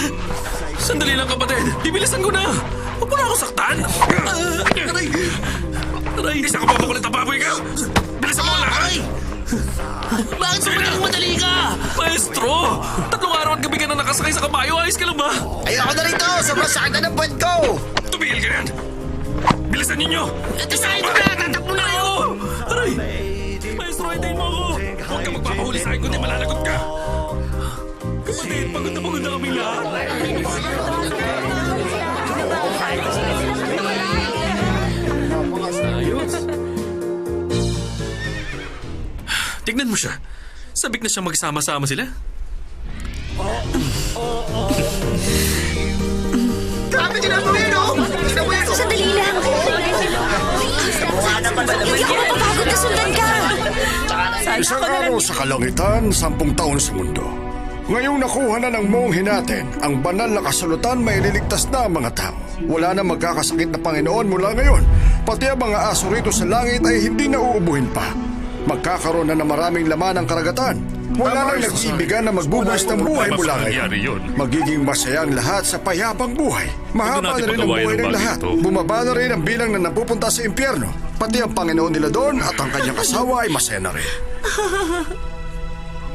Sandali lang, kapatid. Bibilisan ko na. Huwag mo na ako saktan. Aray! Aray! Isa ka pa makulit na baboy ka! Bilisan mo ang lahat! Bakit sa naging madali ka? Maestro! 3 araw at gabi ka na nakasakay sa kabayo. Ayos ka lang ba? Ayoko na rito! Sobrang sakit na ng puwet ko! Tumigil ka yan! Bilisan ninyo! Tisahin ko na! Tatakbo na ako! Aray! Maestro, hintayin mo ako! Huwag ka magpapahuli sa akin kundi malalagot ka! Kapatid, pagod na kami lahat. Tignan mo siya. Sabik na siya magsama-sama sila. Grabe ginagawa yun, oh! Tignan mo yun, oh! Sandali lang. Hindi ako mapapagod na sundan ka. Isang araw sa kalangitan, 10 taon sa mundo. Ngayong nakuha na ng monghe natin ang banal na kasulatan, may liligtas na ang mga tao. Wala na magkakasakit na Panginoon mula ngayon. Pati ang mga aso rito sa langit ay hindi na uubuhin pa. Magkakaroon na ng maraming laman ang karagatan. Wala nang nag-ibigan na magbubuhos ng buhay mula nangyari yun. ngayon. Magiging masaya ang lahat sa payapang buhay. Mahaba na rin ang buhay ng lahat. Bumaba na rin ang bilang na napupunta sa impyerno. Pati ang Panginoon nila doon at ang kanyang asawa ay masaya na rin.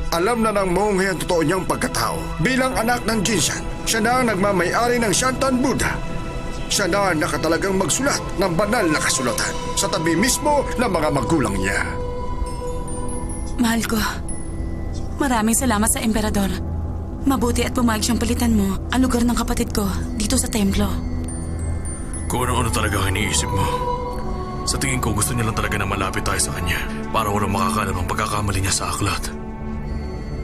Alam na ng monghe ang totoo niyang pagkatao. Bilang anak ng Jinsan, siya na ang nagmamayari ng Shantan Buddha. Siya na ang nakatalagang magsulat ng banal na kasulatan sa tabi mismo ng mga magulang niya. Mahal ko, maraming salamat sa emperador. Mabuti at pumayag siyang palitan mo ang lugar ng kapatid ko dito sa templo. Kung ano talaga ang iniisip mo. Sa tingin ko, gusto niya lang talaga na malapit tayo sa kanya para walang makakalam ang pagkakamali niya sa aklat.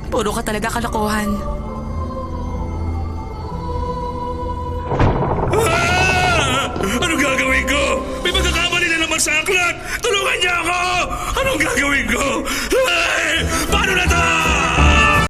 Puro ka talaga kalokohan. Anong gagawin ko? May magkakamali na naman sa aklat! Tulungan niya ako! Anong gagawin ko?